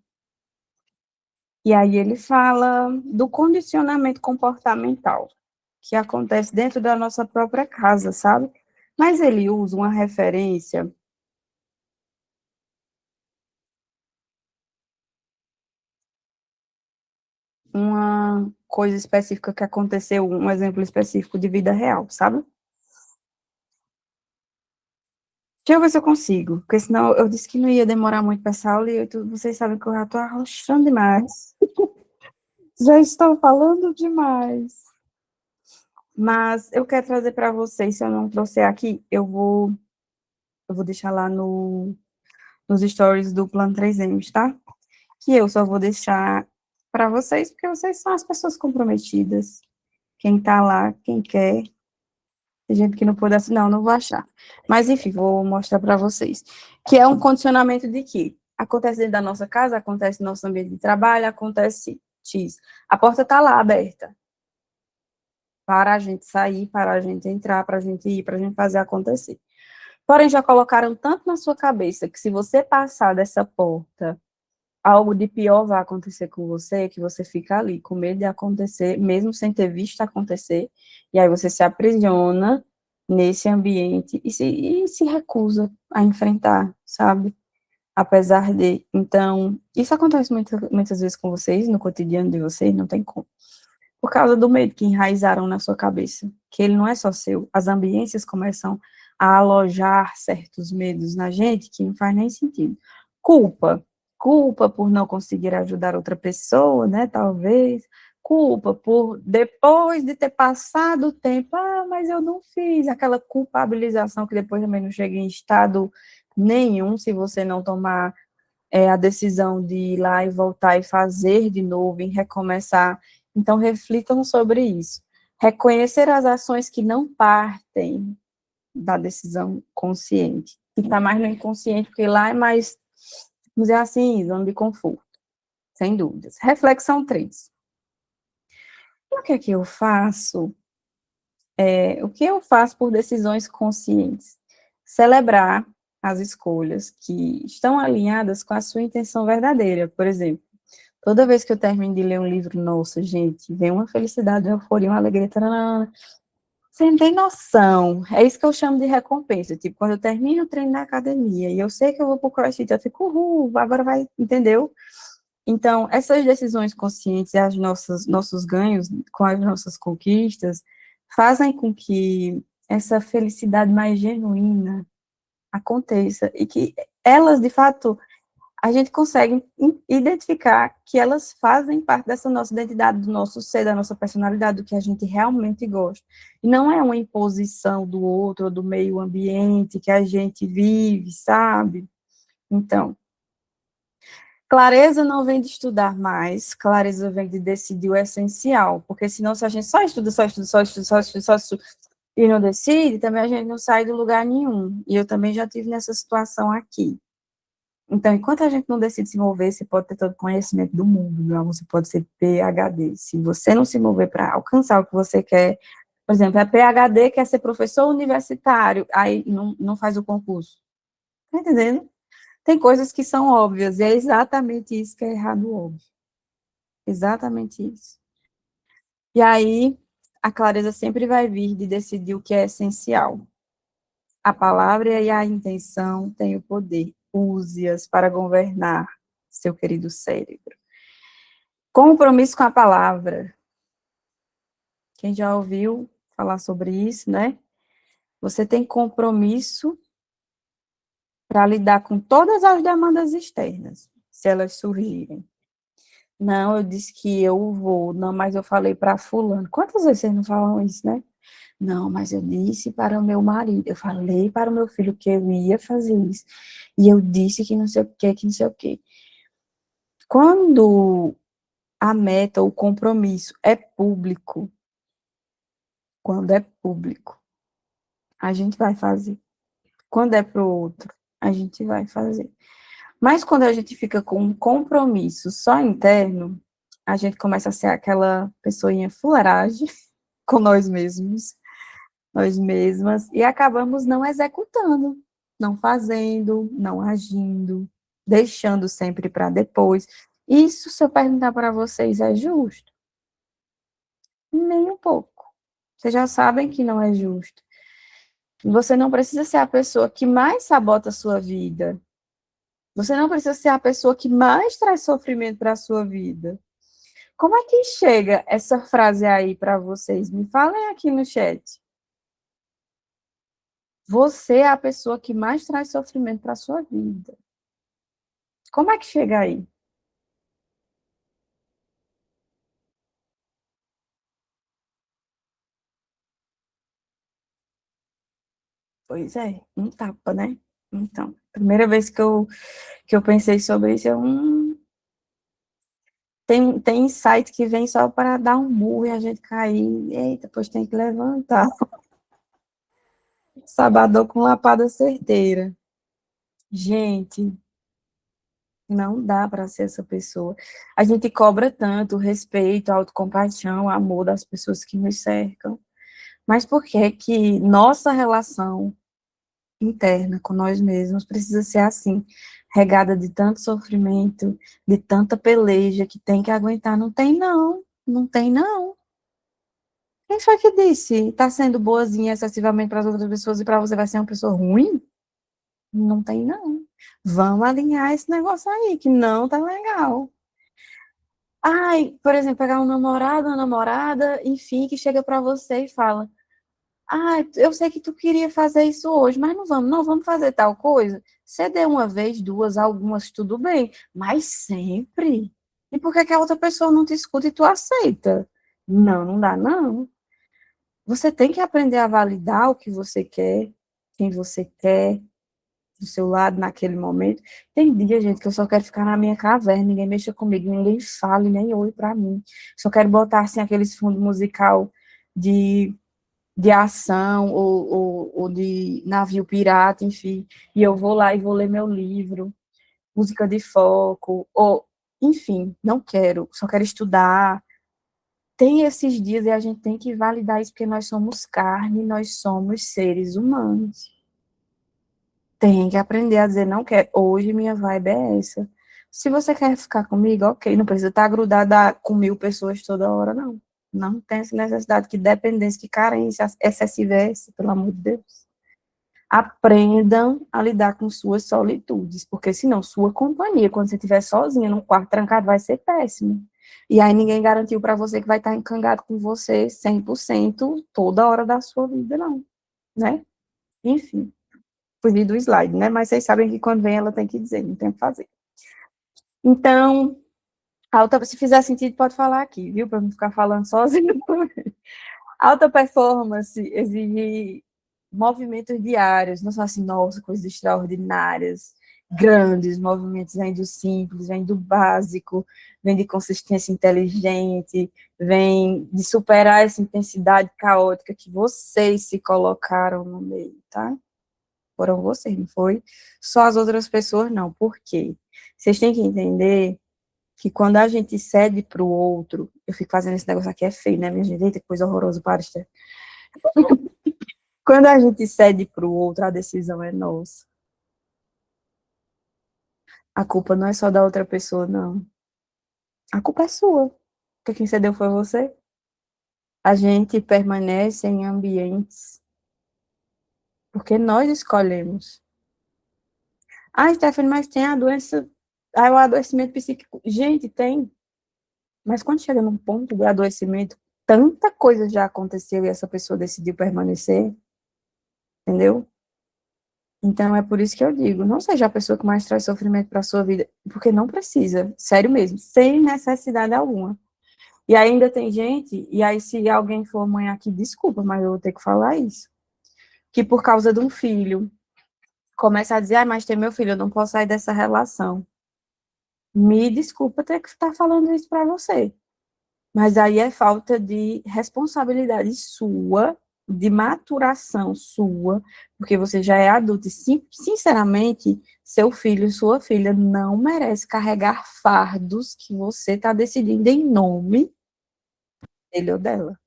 E aí ele fala do condicionamento comportamental, que acontece dentro da nossa própria casa, sabe? Mas ele usa uma referência, uma coisa específica que aconteceu, um exemplo específico de vida real, sabe? Deixa eu ver se eu consigo, porque senão eu disse que não ia demorar muito para essa aula e vocês sabem que eu já estou arrochando demais. Já estou falando demais. Mas eu quero trazer para vocês, se eu não trouxer aqui, eu vou deixar lá nos stories do Plano 3M, tá? Que eu só vou deixar para vocês, porque vocês são as pessoas comprometidas. Quem tá lá, quem quer. Tem gente que não pudesse, não vou achar. Mas, enfim, vou mostrar para vocês. Que é um condicionamento de que acontece dentro da nossa casa, acontece no nosso ambiente de trabalho, acontece X. A porta tá lá aberta para a gente sair, para a gente entrar, para a gente ir, para a gente fazer acontecer. Porém, já colocaram tanto na sua cabeça que se você passar dessa porta, algo de pior vai acontecer com você, que você fica ali com medo de acontecer, mesmo sem ter visto acontecer, e aí você se aprisiona nesse ambiente e se recusa a enfrentar, sabe? Apesar de. Então, isso acontece muitas vezes com vocês, no cotidiano de vocês, não tem como. Por causa do medo que enraizaram na sua cabeça, que ele não é só seu. As ambiências começam a alojar certos medos na gente que não faz nem sentido. Culpa. Culpa por não conseguir ajudar outra pessoa, né, talvez. Culpa por, depois de ter passado o tempo, mas eu não fiz. Aquela culpabilização que depois também não chega em estado nenhum, se você não tomar a decisão de ir lá e voltar e fazer de novo, e recomeçar. Então, reflitam sobre isso. Reconhecer as ações que não partem da decisão consciente. E está mais no inconsciente, porque lá é mais, vamos dizer assim, zona de conforto, sem dúvidas. Reflexão 3. O que é que eu faço? O que eu faço por decisões conscientes? Celebrar as escolhas que estão alinhadas com a sua intenção verdadeira. Por exemplo, toda vez que eu termino de ler um livro, nossa, gente, vem uma felicidade, uma euforia, uma alegria, taranana. Você não tem noção. É isso que eu chamo de recompensa. Tipo, quando eu termino o treino na academia e eu sei que eu vou pro CrossFit, eu fico, agora vai, entendeu? Então, essas decisões conscientes e as nossos ganhos com as nossas conquistas fazem com que essa felicidade mais genuína aconteça e que elas, de fato, a gente consegue identificar que elas fazem parte dessa nossa identidade, do nosso ser, da nossa personalidade, do que a gente realmente gosta. E não é uma imposição do outro, ou do meio ambiente que a gente vive, sabe? Então, Clareza não vem de estudar mais, clareza vem de decidir o essencial, porque senão se a gente só estuda, só estuda, só estuda, só estuda, só estuda, e não decide, também a gente não sai do lugar nenhum. E eu também já tive nessa situação aqui. Então, enquanto a gente não decide se mover, você pode ter todo o conhecimento do mundo, não? Você pode ser PhD. Se você não se mover para alcançar o que você quer, por exemplo, é PhD, quer ser professor universitário, aí não faz o concurso. Tá entendendo? Tem coisas que são óbvias, e é exatamente isso que é errado óbvio. Exatamente isso. E aí, a clareza sempre vai vir de decidir o que é essencial. A palavra e a intenção têm o poder. Use-as para governar seu querido cérebro. Compromisso com a palavra. Quem já ouviu falar sobre isso, né? Você tem compromisso para lidar com todas as demandas externas, se elas surgirem. Não, eu disse que eu vou. Não, mas eu falei para fulano. Quantas vezes vocês não falam isso, né? Não, mas eu disse para o meu marido, eu falei para o meu filho que eu ia fazer isso. E eu disse que não sei o quê, que não sei o quê. Quando a meta, o compromisso é público, quando é público, a gente vai fazer. Quando é para o outro, a gente vai fazer. Mas quando a gente fica com um compromisso só interno, a gente começa a ser aquela pessoinha fuleiragem com nós mesmos, nós mesmas, e acabamos não executando, não fazendo, não agindo, deixando sempre para depois. Isso, se eu perguntar para vocês, é justo? Nem um pouco. Vocês já sabem que não é justo. Você não precisa ser a pessoa que mais sabota a sua vida. Você não precisa ser a pessoa que mais traz sofrimento para a sua vida. Como é que chega essa frase aí para vocês? Me falem aqui no chat. Você é a pessoa que mais traz sofrimento para a sua vida. Como é que chega aí? Pois é, um tapa, né? Então, primeira vez que eu pensei sobre isso, tem insight que vem só para dar um murro e a gente cair. Eita, depois tem que levantar. Sabadão com lapada certeira. Gente, não dá para ser essa pessoa. A gente cobra tanto respeito, autocompaixão, amor das pessoas que nos cercam. Mas por que que nossa relação interna com nós mesmos precisa ser assim, regada de tanto sofrimento, de tanta peleja que tem que aguentar? Não tem não, não tem não. Quem foi que disse? Tá sendo boazinha excessivamente para as outras pessoas e para você vai ser uma pessoa ruim? Não tem não. Vamos alinhar esse negócio aí, que não tá legal. Ai, por exemplo, pegar um namorado, uma namorada, enfim, que chega para você e fala: ah, eu sei que tu queria fazer isso hoje, mas não vamos fazer tal coisa. Você deu uma vez, duas, algumas, tudo bem, mas sempre. E por que que a outra pessoa não te escuta e tu aceita? Não, não dá, não. Você tem que aprender a validar o que você quer, quem você quer, do seu lado naquele momento. Tem dia, gente, que eu só quero ficar na minha caverna, ninguém mexa comigo, ninguém fale, nem olhe para mim. Só quero botar, assim, aqueles fundos musical de ação ou de navio pirata, enfim, e eu vou lá e vou ler meu livro, música de foco, ou, enfim, não quero, só quero estudar. Tem esses dias e a gente tem que validar isso, porque nós somos carne, nós somos seres humanos. Tem que aprender a dizer, não quero, hoje minha vibe é essa. Se você quer ficar comigo, ok, não precisa estar grudada com 1000 pessoas toda hora, não. Não tem essa necessidade, que dependência, que carência excessiva é essa, pelo amor de Deus. Aprendam a lidar com suas solitudes, porque senão sua companhia, quando você estiver sozinha num quarto trancado, vai ser péssimo. E aí ninguém garantiu para você que vai estar encangado com você 100% toda hora da sua vida, não, né? Enfim, fugir do slide, né? Mas vocês sabem que quando vem ela tem que dizer, não tem o que fazer. Então, se fizer sentido, pode falar aqui, viu? Para não ficar falando sozinho. Alta performance exige movimentos diários, não são assim, nossa, coisas extraordinárias. grandes movimentos, vem do simples, vem do básico, vem de consistência inteligente, vem de superar essa intensidade caótica que vocês se colocaram no meio, tá? Foram vocês, não foi? Só as outras pessoas não. Por quê? Vocês têm que entender que quando a gente cede para o outro, eu fico fazendo esse negócio aqui, é feio, né, minha gente? Eita, que coisa horrorosa, para, Esther. Quando a gente cede para o outro, a decisão é nossa. A culpa não é só da outra pessoa, não. A culpa é sua. Porque quem cedeu foi você. A gente permanece em ambientes porque nós escolhemos. Ah, Stephanie, mas tem a doença, o adoecimento psíquico. Gente, tem. Mas quando chega num ponto de adoecimento, tanta coisa já aconteceu e essa pessoa decidiu permanecer, entendeu? Então é por isso que eu digo, não seja a pessoa que mais traz sofrimento para a sua vida, porque não precisa, sério mesmo, sem necessidade alguma. E ainda tem gente, e aí se alguém for mãe aqui, desculpa, mas eu vou ter que falar isso, que por causa de um filho, começa a dizer, ah, mas tem meu filho, eu não posso sair dessa relação. Me desculpa ter que estar falando isso para você. Mas aí é falta de responsabilidade sua, de maturação sua, porque você já é adulto e, sinceramente, seu filho, sua filha não merece carregar fardos que você está decidindo em nome dele ou dela.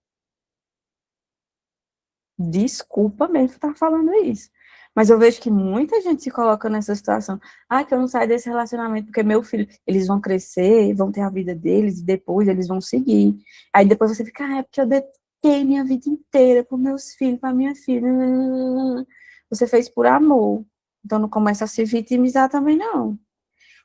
Desculpa mesmo estar falando isso. Mas eu vejo que muita gente se coloca nessa situação. Ah, que eu não saio desse relacionamento porque meu filho, eles vão crescer, vão ter a vida deles e depois eles vão seguir. Aí depois você fica, ah, é porque eu dediquei minha vida inteira para meus filhos, para minha filha. Você fez por amor. Então não começa a se vitimizar também, não.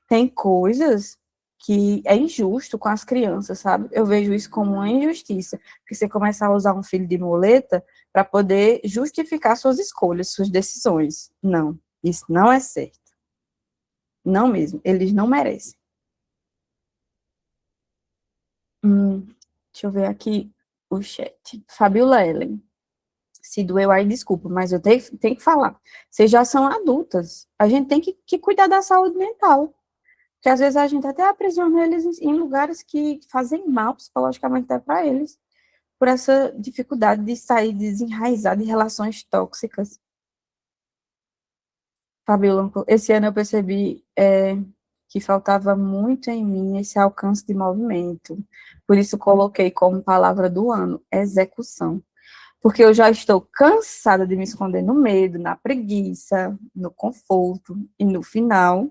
Tem coisas que é injusto com as crianças, sabe? Eu vejo isso como uma injustiça, porque você começa a usar um filho de muleta para poder justificar suas escolhas, suas decisões. Não, isso não é certo. Não mesmo, eles não merecem. Deixa eu ver aqui o chat. Fabiola Ellen. Se doeu aí, desculpa, mas eu tenho que falar. Vocês já são adultas. A gente tem que cuidar da saúde mental. Porque às vezes a gente até aprisiona eles em lugares que fazem mal psicologicamente até para eles, por essa dificuldade de sair desenraizado de relações tóxicas. Fabiola, esse ano eu percebi que faltava muito em mim esse alcance de movimento. Por isso coloquei como palavra do ano, execução. Porque eu já estou cansada de me esconder no medo, na preguiça, no conforto, e no final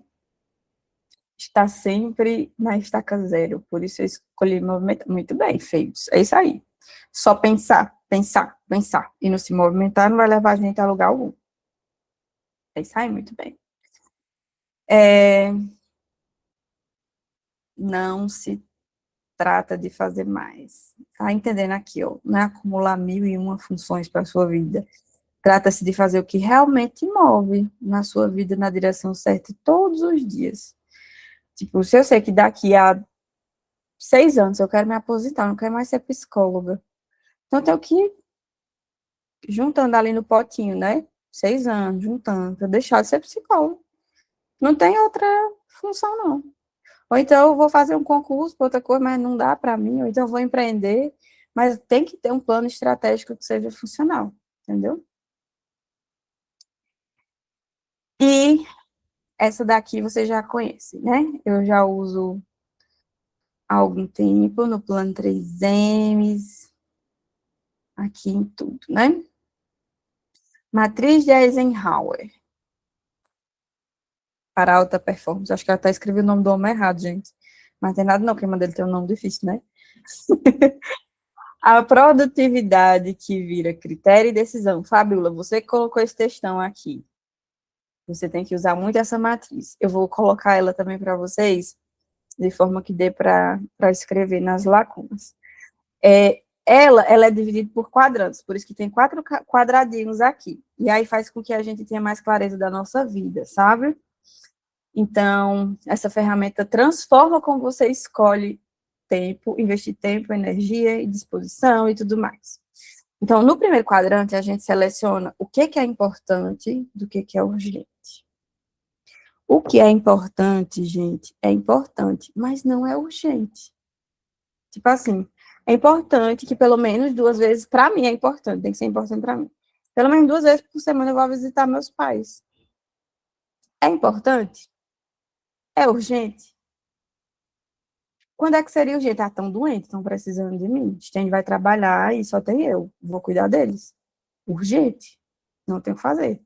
está sempre na estaca zero. Por isso eu escolhi movimentar. Muito bem, feitos. É isso aí. Só pensar, pensar, pensar. E não se movimentar não vai levar a gente a lugar algum. É isso aí, muito bem. Não se trata de fazer mais. Tá entendendo aqui, ó? Não é acumular 1001 funções para a sua vida. Trata-se de fazer o que realmente move na sua vida na direção certa todos os dias. Tipo, se eu sei que daqui a 6 anos eu quero me aposentar, não quero mais ser psicóloga. Então, eu tenho que ir juntando ali no potinho, né? 6 anos, juntando, para deixar de ser psicóloga. Não tem outra função, não. Ou então eu vou fazer um concurso para outra coisa, mas não dá para mim, ou então eu vou empreender, mas tem que ter um plano estratégico que seja funcional, entendeu? E essa daqui você já conhece, né? Eu já uso há algum tempo no plano 3Ms, aqui em tudo, né? Matriz de Eisenhower, para alta performance. Acho que ela até escreveu o nome do homem errado, gente. Mas tem nada não, que a irmã dele tem um nome difícil, né? A produtividade que vira critério e decisão. Fabiola, você colocou esse textão aqui. Você tem que usar muito essa matriz. Eu vou colocar ela também para vocês, de forma que dê para escrever nas lacunas. Ela é dividida por quadrantes, por isso que tem 4 quadradinhos aqui. E aí faz com que a gente tenha mais clareza da nossa vida, sabe? Então, essa ferramenta transforma como você escolhe tempo, investir tempo, energia e disposição e tudo mais. Então, no primeiro quadrante, a gente seleciona o que é importante do que é urgente. O que é importante, gente, é importante, mas não é urgente. Tipo assim, é importante que pelo menos 2 vezes, para mim é importante, tem que ser importante para mim. Pelo menos 2 vezes por semana eu vou visitar meus pais. É importante? É urgente? Quando é que seria urgente? Ah, estão doentes, estão precisando de mim. Stênio vai trabalhar e só tem eu. Vou cuidar deles. Urgente? Não tenho o que fazer.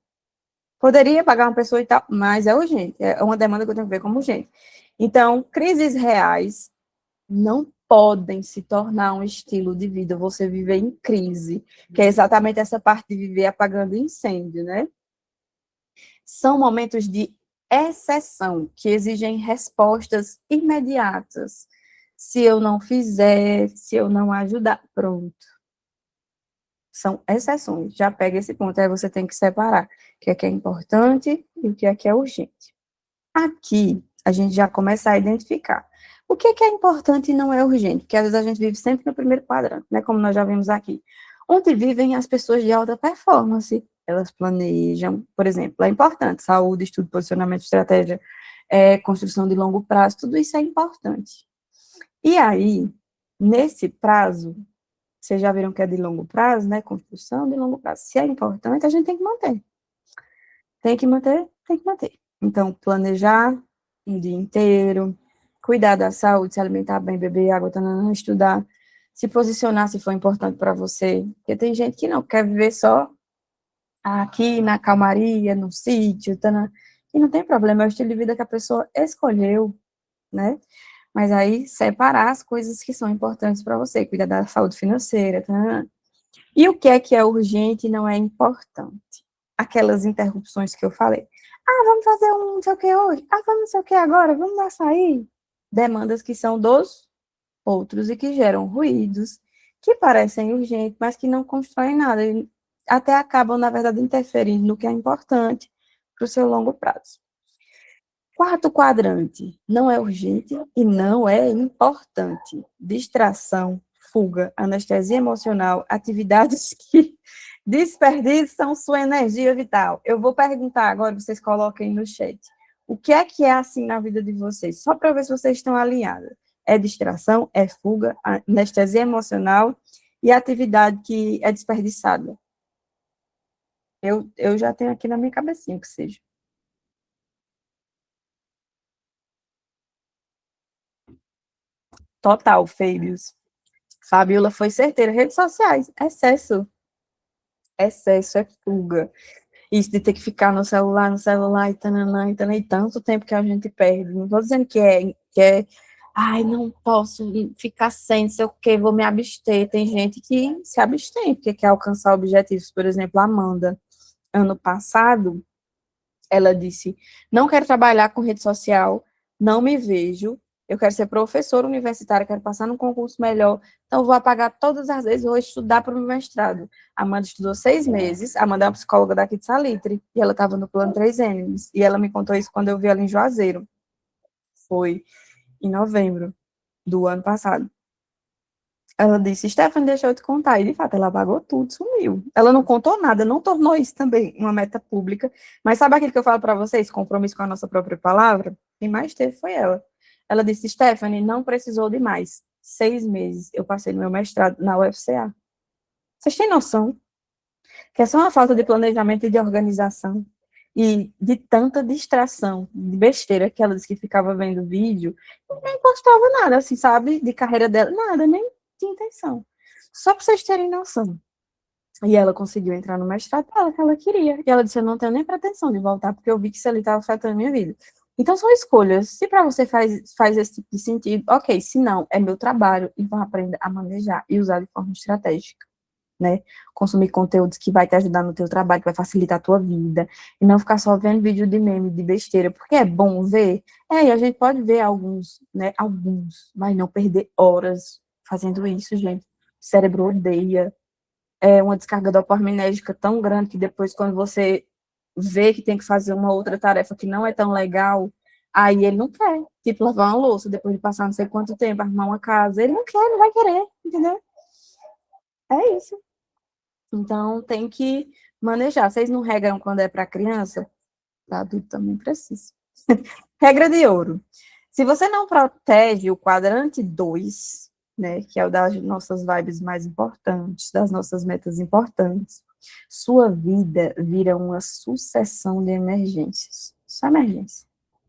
Poderia pagar uma pessoa e tal, mas é urgente. É uma demanda que eu tenho que ver como urgente. Então, crises reais não podem se tornar um estilo de vida, você viver em crise, que é exatamente essa parte de viver apagando incêndio, né? São momentos de exceção, que exigem respostas imediatas. Se eu não fizer, se eu não ajudar, pronto. São exceções, já pega esse ponto, aí você tem que separar o que é importante e o que é urgente. Aqui, a gente já começa a identificar o que é importante e não é urgente, porque às vezes a gente vive sempre no primeiro quadrante, né, como nós já vimos aqui, onde vivem as pessoas de alta performance, elas planejam, por exemplo, é importante, saúde, estudo, posicionamento, estratégia, construção de longo prazo, tudo isso é importante. E aí, nesse prazo, vocês já viram que é de longo prazo, né, construção de longo prazo, se é importante, a gente tem que manter. Tem que manter? Tem que manter. Então, planejar um dia inteiro, cuidar da saúde, se alimentar bem, beber água, tanana, estudar, se posicionar se for importante para você. Porque tem gente que não quer viver só aqui na calmaria, no sítio, tanana, e não tem problema, é o estilo de vida que a pessoa escolheu, né? Mas aí separar as coisas que são importantes para você, cuidar da saúde financeira, tanana. E o que é urgente e não é importante? Aquelas interrupções que eu falei. Ah, vamos fazer um não sei o que hoje? Ah, vamos não sei o que agora? Vamos açaí? Demandas que são dos outros e que geram ruídos, que parecem urgentes, mas que não constroem nada. E até acabam, na verdade, interferindo no que é importante para o seu longo prazo. Quarto quadrante, não é urgente e não é importante. Distração, fuga, anestesia emocional, atividades que desperdiçam sua energia vital. Eu vou perguntar agora, vocês coloquem no chat. O que é assim na vida de vocês? Só para ver se vocês estão alinhadas. É distração, é fuga, anestesia emocional e atividade que é desperdiçada. Eu já tenho aqui na minha cabecinha que seja. Total, Fabius. Fabiola foi certeira. Redes sociais, excesso é fuga. Isso de ter que ficar no celular, e tananã, e tananã, e tanto tempo que a gente perde. Não estou dizendo ai, não posso ficar sem, não sei o quê, vou me abster. Tem gente que se abstém, porque quer alcançar objetivos. Por exemplo, a Amanda, ano passado, ela disse: não quero trabalhar com rede social, não me vejo, eu quero ser professora universitária, quero passar num concurso melhor, então vou apagar todas as vezes, vou estudar para o meu mestrado. A Amanda estudou 6 meses, a Amanda é uma psicóloga daqui de Salitre, e ela estava no plano 3N, e ela me contou isso quando eu vi ela em Juazeiro, foi em novembro do ano passado. Ela disse, Stephanie, deixa eu te contar. E, de fato, ela apagou tudo, sumiu. Ela não contou nada, não tornou isso também uma meta pública. Mas sabe aquilo que eu falo para vocês, compromisso com a nossa própria palavra? Quem mais teve foi ela. Ela disse, Stephanie, não precisou de mais. 6 meses eu passei no meu mestrado na UFCA. Vocês têm noção que é só uma falta de planejamento e de organização e de tanta distração, de besteira, que ela disse que ficava vendo vídeo e nem postava nada, assim, sabe, de carreira dela, nada, nem tinha intenção. Só para vocês terem noção. E ela conseguiu entrar no mestrado que ela queria. E ela disse, eu não tenho nem pretensão de voltar, porque eu vi que isso ali estava afetando a minha vida. Então, são escolhas. Se para você faz esse tipo de sentido, ok. Se não, é meu trabalho, então aprenda a manejar e usar de forma estratégica, né? Consumir conteúdos que vai te ajudar no teu trabalho, que vai facilitar a tua vida, e não ficar só vendo vídeo de meme, de besteira, porque é bom ver, e a gente pode ver alguns, né, alguns, mas não perder horas fazendo isso, gente. O cérebro odeia, é uma descarga dopaminérgica tão grande que depois, quando você vê que tem que fazer uma outra tarefa que não é tão legal, aí ele não quer, tipo, lavar uma louça, depois de passar não sei quanto tempo, arrumar uma casa, ele não quer, não vai querer, entendeu? É isso. Então, tem que manejar. Vocês não regam quando é para criança? Para adulto também precisa. Regra de ouro. Se você não protege o quadrante 2, né, que é o das nossas vibes mais importantes, das nossas metas importantes, sua vida vira uma sucessão de emergências. Só emergência.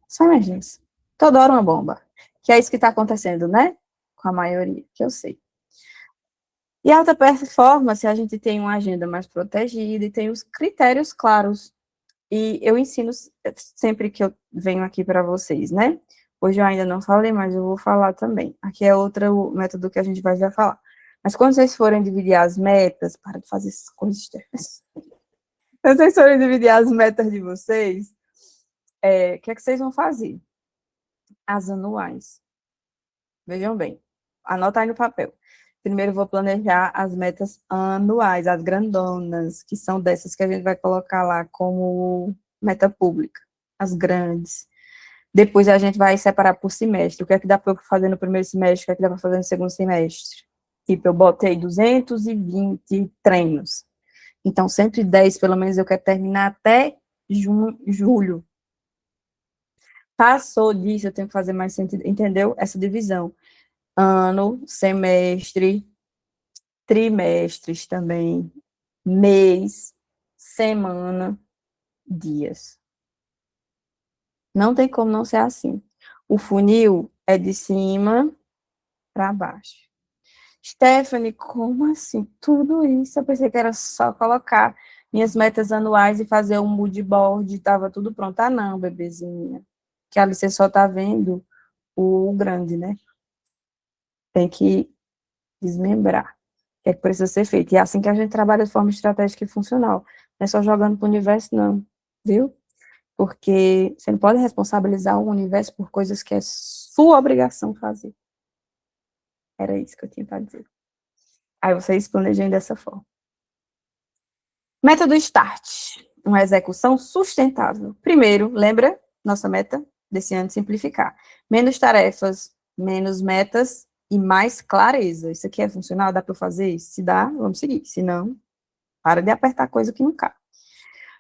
Só emergência. Toda hora uma bomba. Que é isso que está acontecendo, né? Com a maioria, que eu sei. E alta performance, a gente tem uma agenda mais protegida e tem os critérios claros. E eu ensino sempre que eu venho aqui para vocês, né? Hoje eu ainda não falei, mas eu vou falar também. Aqui é outro método que a gente vai já falar. Mas quando vocês forem dividir as metas, para de fazer essas coisas, quando vocês forem dividir as metas de vocês, o que é que vocês vão fazer? As anuais. Vejam bem, anota aí no papel. Primeiro eu vou planejar as metas anuais, as grandonas, que são dessas que a gente vai colocar lá como meta pública, as grandes. Depois a gente vai separar por semestre. O que é que dá para eu fazer no primeiro semestre, o que é que dá para fazer no segundo semestre? Tipo, eu botei 220 treinos. Então, 110, pelo menos, eu quero terminar até julho. Passou disso, eu tenho que fazer mais sentido, entendeu? Essa divisão. Ano, semestre, trimestres também, mês, semana, dias. Não tem como não ser assim. O funil é de cima para baixo. Stephanie, como assim? Tudo isso? Eu pensei que era só colocar minhas metas anuais e fazer um mood board, estava tudo pronto. Ah, não, bebezinha. Que ali você só tá vendo o grande, né? Tem que desmembrar. O que é que precisa ser feito? E é assim que a gente trabalha de forma estratégica e funcional. Não é só jogando para o universo, não. Viu? Porque você não pode responsabilizar o universo por coisas que é sua obrigação fazer. Era isso que eu tinha para dizer. Aí vocês planejem dessa forma. Método START. Uma execução sustentável. Primeiro, lembra nossa meta desse ano de simplificar. Menos tarefas, menos metas e mais clareza. Isso aqui é funcional? Dá para fazer? Se dá, vamos seguir. Se não, para de apertar coisa que não cabe.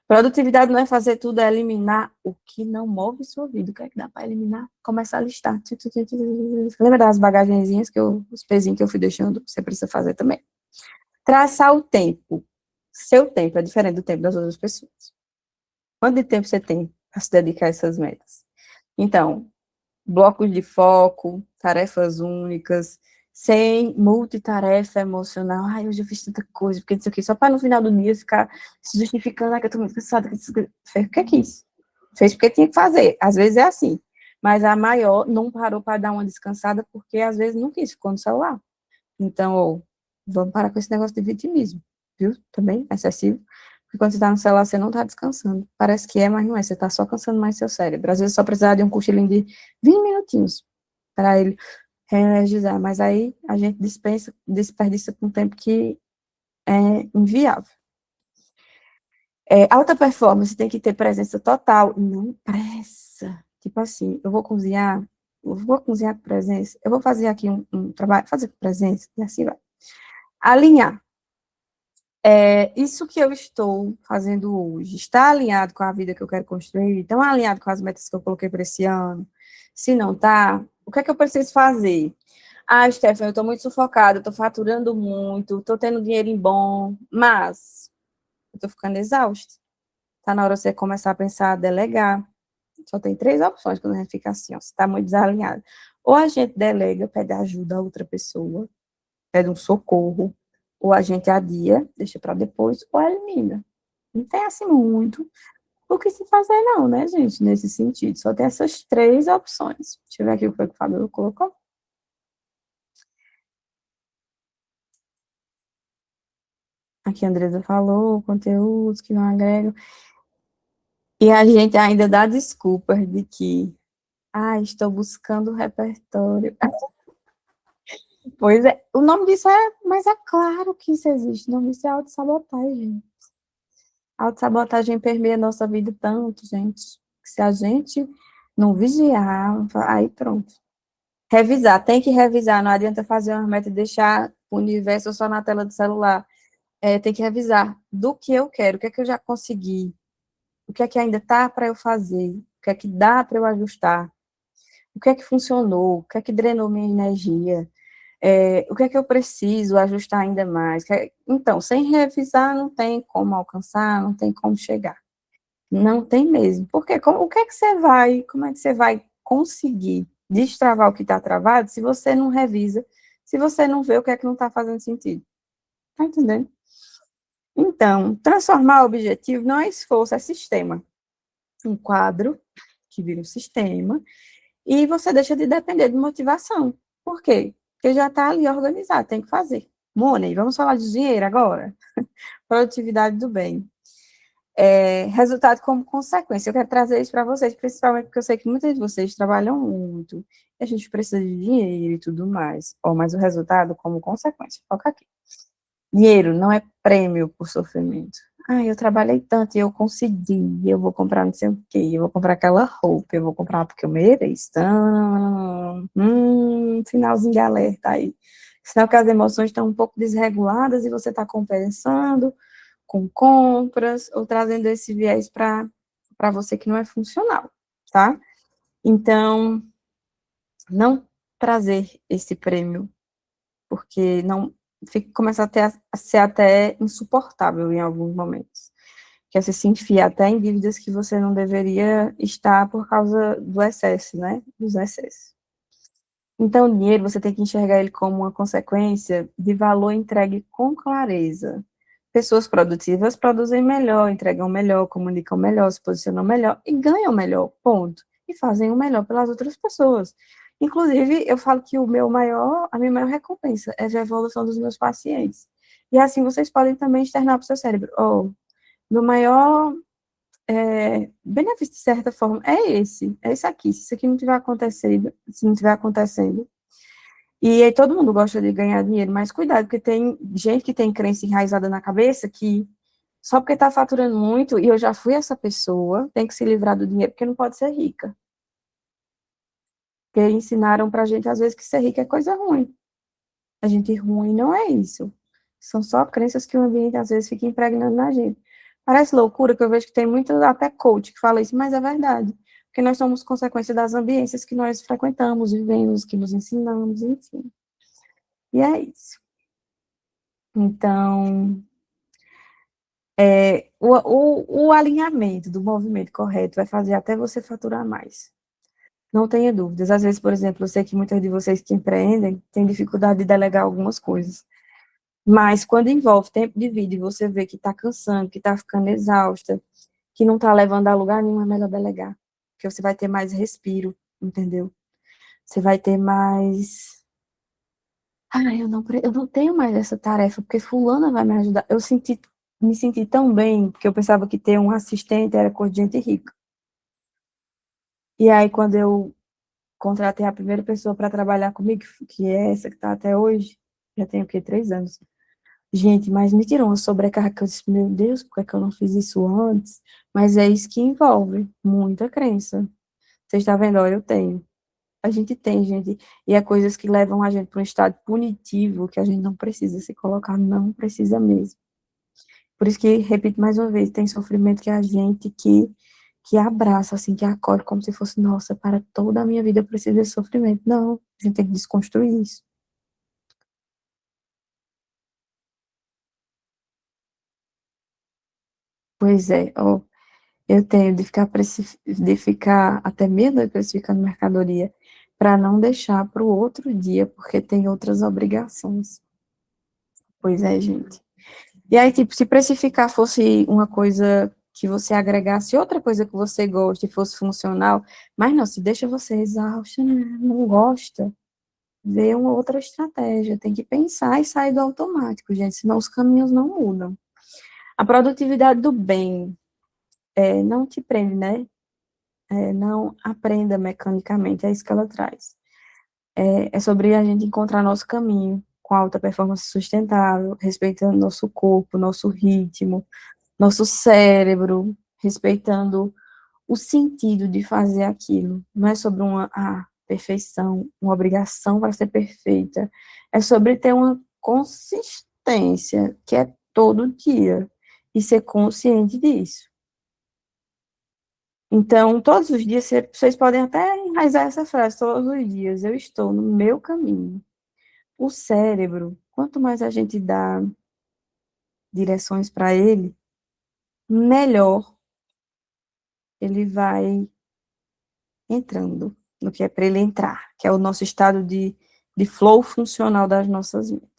Produtividade não é fazer tudo, é eliminar o que não move sua vida. O que é que dá para eliminar? Começar a listar. Lembra das bagagenzinhas, os pezinhos que eu fui deixando? Você precisa fazer também. Traçar o tempo. Seu tempo é diferente do tempo das outras pessoas. Quanto de tempo você tem para se dedicar a essas metas? Então, blocos de foco, tarefas únicas, sem multitarefa emocional. Ai, hoje eu fiz tanta coisa, porque isso aqui, só para no final do dia ficar se justificando, que eu tô muito cansada. O que é que isso? Fez porque tinha que fazer. Às vezes é assim. Mas a maior não parou para dar uma descansada, porque às vezes não quis, ficou no celular. Então, vamos parar com esse negócio de vitimismo, viu? Também, excessivo. Porque quando você está no celular, você não está descansando. Parece que é, mas não é. Você está só cansando mais seu cérebro. Às vezes só precisar de um cochilinho de 20 minutinhos para ele reenergizar. Mas aí a gente desperdiça com um tempo que é inviável. Alta performance tem que ter presença total, não pressa. Tipo assim, eu vou cozinhar com presença, eu vou fazer aqui um trabalho, fazer com presença, e assim vai. Alinhar. Isso que eu estou fazendo hoje está alinhado com a vida que eu quero construir? Estão alinhado com as metas que eu coloquei para esse ano? Se não tá, o que é que eu preciso fazer? Ah, Stephanie, eu estou muito sufocada, estou faturando muito, estou tendo dinheiro em bom, mas eu estou ficando exausta. Está na hora de você começar a pensar, a delegar. Só tem 3 opções quando a gente fica assim, ó, você está muito desalinhado. Ou a gente delega, pede ajuda a outra pessoa, pede um socorro, ou a gente adia, deixa para depois, ou elimina. Não tem assim muito o que se fazer não, né, gente, nesse sentido. Só tem essas 3 opções. Deixa eu ver aqui o que o Fábio colocou. Aqui a Andresa falou, conteúdos que não agregam. E a gente ainda dá desculpas de que, estou buscando repertório. Pois é, o nome disso mas é claro que isso existe, o nome disso é autossabotagem. A autossabotagem permeia a nossa vida tanto, gente, que se a gente não vigiar, aí pronto. Revisar, tem que revisar, não adianta fazer uma meta e deixar o universo só na tela do celular. Tem que revisar do que eu quero, o que é que eu já consegui, o que é que ainda tá para eu fazer, que é que dá para eu ajustar, o que é que funcionou, o que é que drenou minha energia, o que é que eu preciso ajustar ainda mais. Então, sem revisar, não tem como alcançar, não tem como chegar. Não tem mesmo. Porque o que é que você vai, como é que você vai conseguir destravar o que está travado se você não revisa, se você não vê o que é que não está fazendo sentido? Tá entendendo? Então, transformar o objetivo não é esforço, é sistema. Um quadro que vira um sistema, e você deixa de depender de motivação. Por quê? Porque já está ali organizado, tem que fazer. Money, vamos falar de dinheiro agora? Produtividade do bem. Resultado como consequência. Eu quero trazer isso para vocês, principalmente porque eu sei que muitos de vocês trabalham muito, e a gente precisa de dinheiro e tudo mais. Mas o resultado como consequência. Foca aqui. Dinheiro não é prêmio por sofrimento. Eu trabalhei tanto e eu consegui, eu vou comprar não sei o quê, eu vou comprar aquela roupa, eu vou comprar porque eu mereço. Finalzinho de alerta aí. Sinal que as emoções estão um pouco desreguladas e você está compensando com compras ou trazendo esse viés para você que não é funcional, tá? Então, não trazer esse prêmio, porque não começa a ser até insuportável em alguns momentos. Que você se enfia até em dívidas que você não deveria estar por causa do excesso, né? Dos excessos. Então, o dinheiro, você tem que enxergar ele como uma consequência de valor entregue com clareza. Pessoas produtivas produzem melhor, entregam melhor, comunicam melhor, se posicionam melhor e ganham melhor, ponto. E fazem o melhor pelas outras pessoas. Inclusive, eu falo que a minha maior recompensa é ver a evolução dos meus pacientes. E assim vocês podem também externar para o seu cérebro. Meu maior benefício, de certa forma, é esse aqui. Se isso aqui não tiver acontecendo, se não tiver acontecendo, e aí todo mundo gosta de ganhar dinheiro, mas cuidado, porque tem gente que tem crença enraizada na cabeça que só porque está faturando muito, e eu já fui essa pessoa, tem que se livrar do dinheiro porque não pode ser rica. Porque ensinaram pra gente, às vezes, que ser rica é coisa ruim. A gente ruim não é isso. São só crenças que o ambiente, às vezes, fica impregnando na gente. Parece loucura que eu vejo que tem muito até coach que fala isso, mas é verdade. Porque nós somos consequência das ambiências que nós frequentamos, vivemos, que nos ensinamos, enfim. E é isso. Então, o alinhamento do movimento correto vai fazer até você faturar mais. Não tenha dúvidas. Às vezes, por exemplo, eu sei que muitas de vocês que empreendem têm dificuldade de delegar algumas coisas. Mas quando envolve tempo de vida e você vê que está cansando, que está ficando exausta, que não está levando a lugar nenhum, é melhor delegar. Porque você vai ter mais respiro, entendeu? Você vai ter mais. Eu não tenho mais essa tarefa, porque fulana vai me ajudar. Me senti tão bem, porque eu pensava que ter um assistente era coisa de gente rica. E aí, quando eu contratei a primeira pessoa para trabalhar comigo, que é essa que está até hoje, já tem o quê? 3 anos. Gente, mas me tirou uma sobrecarga que eu disse, meu Deus, por que é que eu não fiz isso antes? Mas é isso que envolve muita crença. Você está vendo? Olha, eu tenho. A gente tem, gente, e é coisas que levam a gente para um estado punitivo que a gente não precisa se colocar, não precisa mesmo. Por isso que, repito mais uma vez, tem sofrimento que a gente que abraça, assim, que acolhe como se fosse, nossa, para toda a minha vida eu preciso desse sofrimento. Não, a gente tem que desconstruir isso. Pois é, ó, eu tenho de ficar até meia-noite precificando mercadoria para não deixar para o outro dia, porque tem outras obrigações. Pois é, gente. E aí, tipo, se precificar fosse uma coisa que você agregasse outra coisa que você gosta e fosse funcional, mas não, se deixa você exausta, né? Não gosta, vê uma outra estratégia. Tem que pensar e sair do automático, gente, senão os caminhos não mudam. A produtividade do bem não te prende, né? Não aprenda mecanicamente, é isso que ela traz. É sobre a gente encontrar nosso caminho com alta performance sustentável, respeitando nosso corpo, nosso ritmo, nosso cérebro, respeitando o sentido de fazer aquilo. Não é sobre uma perfeição, uma obrigação para ser perfeita. É sobre ter uma consistência, que é todo dia, e ser consciente disso. Então, todos os dias, vocês podem até enraizar essa frase, todos os dias, eu estou no meu caminho. O cérebro, quanto mais a gente dá direções para ele, melhor ele vai entrando no que é para ele entrar, que é o nosso estado de flow funcional das nossas mentes.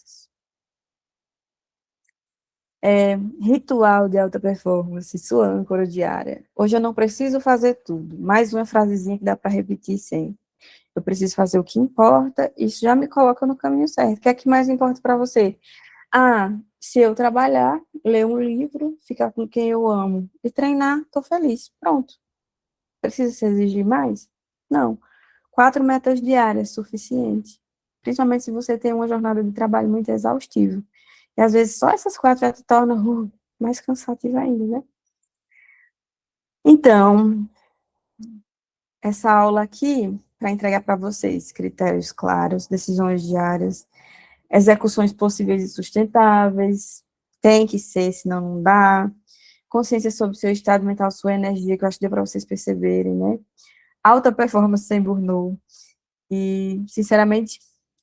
Ritual de alta performance, sua âncora diária. Hoje eu não preciso fazer tudo. Mais uma frasezinha que dá para repetir sempre. Eu preciso fazer o que importa, isso já me coloca no caminho certo. O que é que mais importa para você? Se eu trabalhar, ler um livro, ficar com quem eu amo e treinar, estou feliz. Pronto. Precisa se exigir mais? Não. 4 metas diárias, suficiente. Principalmente se você tem uma jornada de trabalho muito exaustiva. E às vezes só essas 4 já te tornam mais cansativo ainda, né? Então, essa aula aqui, para entregar para vocês critérios claros, decisões diárias, execuções possíveis e sustentáveis, tem que ser, senão não dá, consciência sobre o seu estado mental, sua energia, que eu acho que deu para vocês perceberem, né? Alta performance sem burnout. E, sinceramente,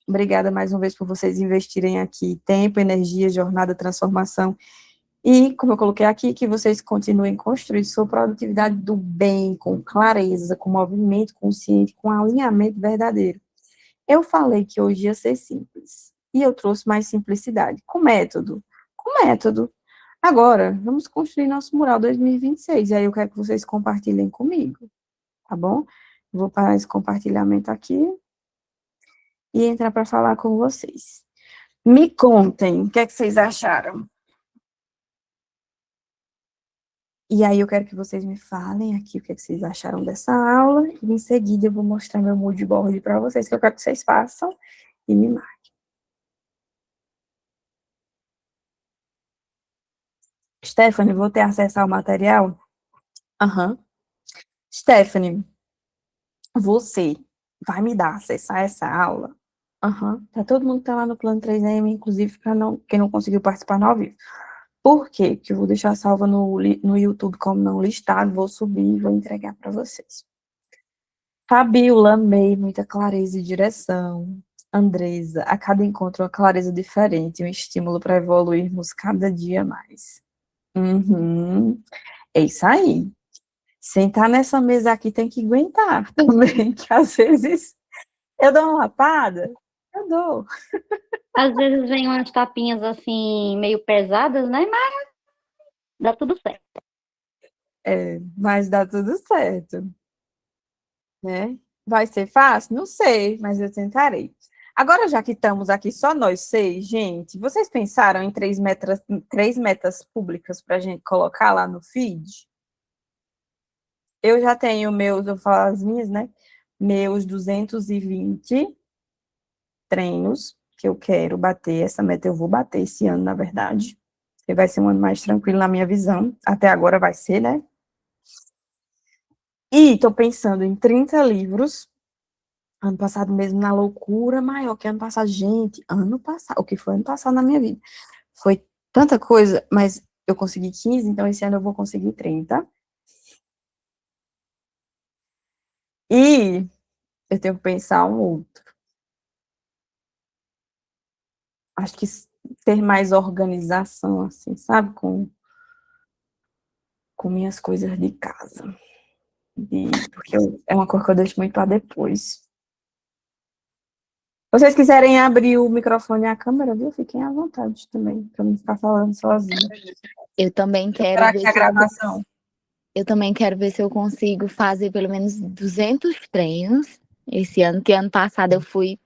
obrigada mais uma vez por vocês investirem aqui tempo, energia, jornada, transformação. E, como eu coloquei aqui, que vocês continuem construindo sua produtividade do bem, com clareza, com movimento consciente, com alinhamento verdadeiro. Eu falei que hoje ia ser simples. E eu trouxe mais simplicidade. Com método. Com método. Agora, vamos construir nosso mural 2026. E aí eu quero que vocês compartilhem comigo. Tá bom? Vou parar esse compartilhamento aqui e entrar para falar com vocês. Me contem o que é que vocês acharam. E aí eu quero que vocês me falem aqui o que é que vocês acharam dessa aula, e em seguida eu vou mostrar meu mood board para vocês, que eu quero que vocês façam e me marquem. Stephanie, vou ter acesso ao material? Aham. Stephanie, você vai me dar acesso a essa aula? Aham. Tá todo mundo que tá lá no plano 3M, inclusive para quem não conseguiu participar no ao vivo. Por quê? Que eu vou deixar salva no YouTube como não listado, vou subir e vou entregar para vocês. Fabiola, amei, muita clareza e direção. Andresa, a cada encontro uma clareza diferente, um estímulo para evoluirmos cada dia mais. Uhum. É isso aí. Sentar nessa mesa aqui tem que aguentar também, que às vezes eu dou uma lapada, eu dou. Às vezes vem umas tapinhas assim, meio pesadas, né? Mas dá tudo certo. Mas dá tudo certo, né? Vai ser fácil? Não sei, mas eu tentarei. Agora, já que estamos aqui só nós 6, gente, vocês pensaram em 3 metas públicas para a gente colocar lá no feed? Eu já tenho meus, eu vou falar as minhas, né? Meus 220 treinos que eu quero bater. Essa meta eu vou bater esse ano, na verdade. Porque vai ser um ano mais tranquilo na minha visão. Até agora vai ser, né? E tô pensando em 30 livros. Ano passado mesmo, na loucura maior que ano passado. Gente, ano passado, o que foi ano passado na minha vida? Foi tanta coisa, mas eu consegui 15, então esse ano eu vou conseguir 30. E eu tenho que pensar um outro. Acho que ter mais organização, assim, sabe? Com minhas coisas de casa. Porque é uma coisa que eu deixo muito para depois. Se vocês quiserem abrir o microfone e a câmera, viu? Fiquem à vontade também, para não ficar falando sozinha. Eu também quero ver a gravação. Eu também quero ver se eu consigo fazer pelo menos 200 treinos esse ano, que ano passado eu fui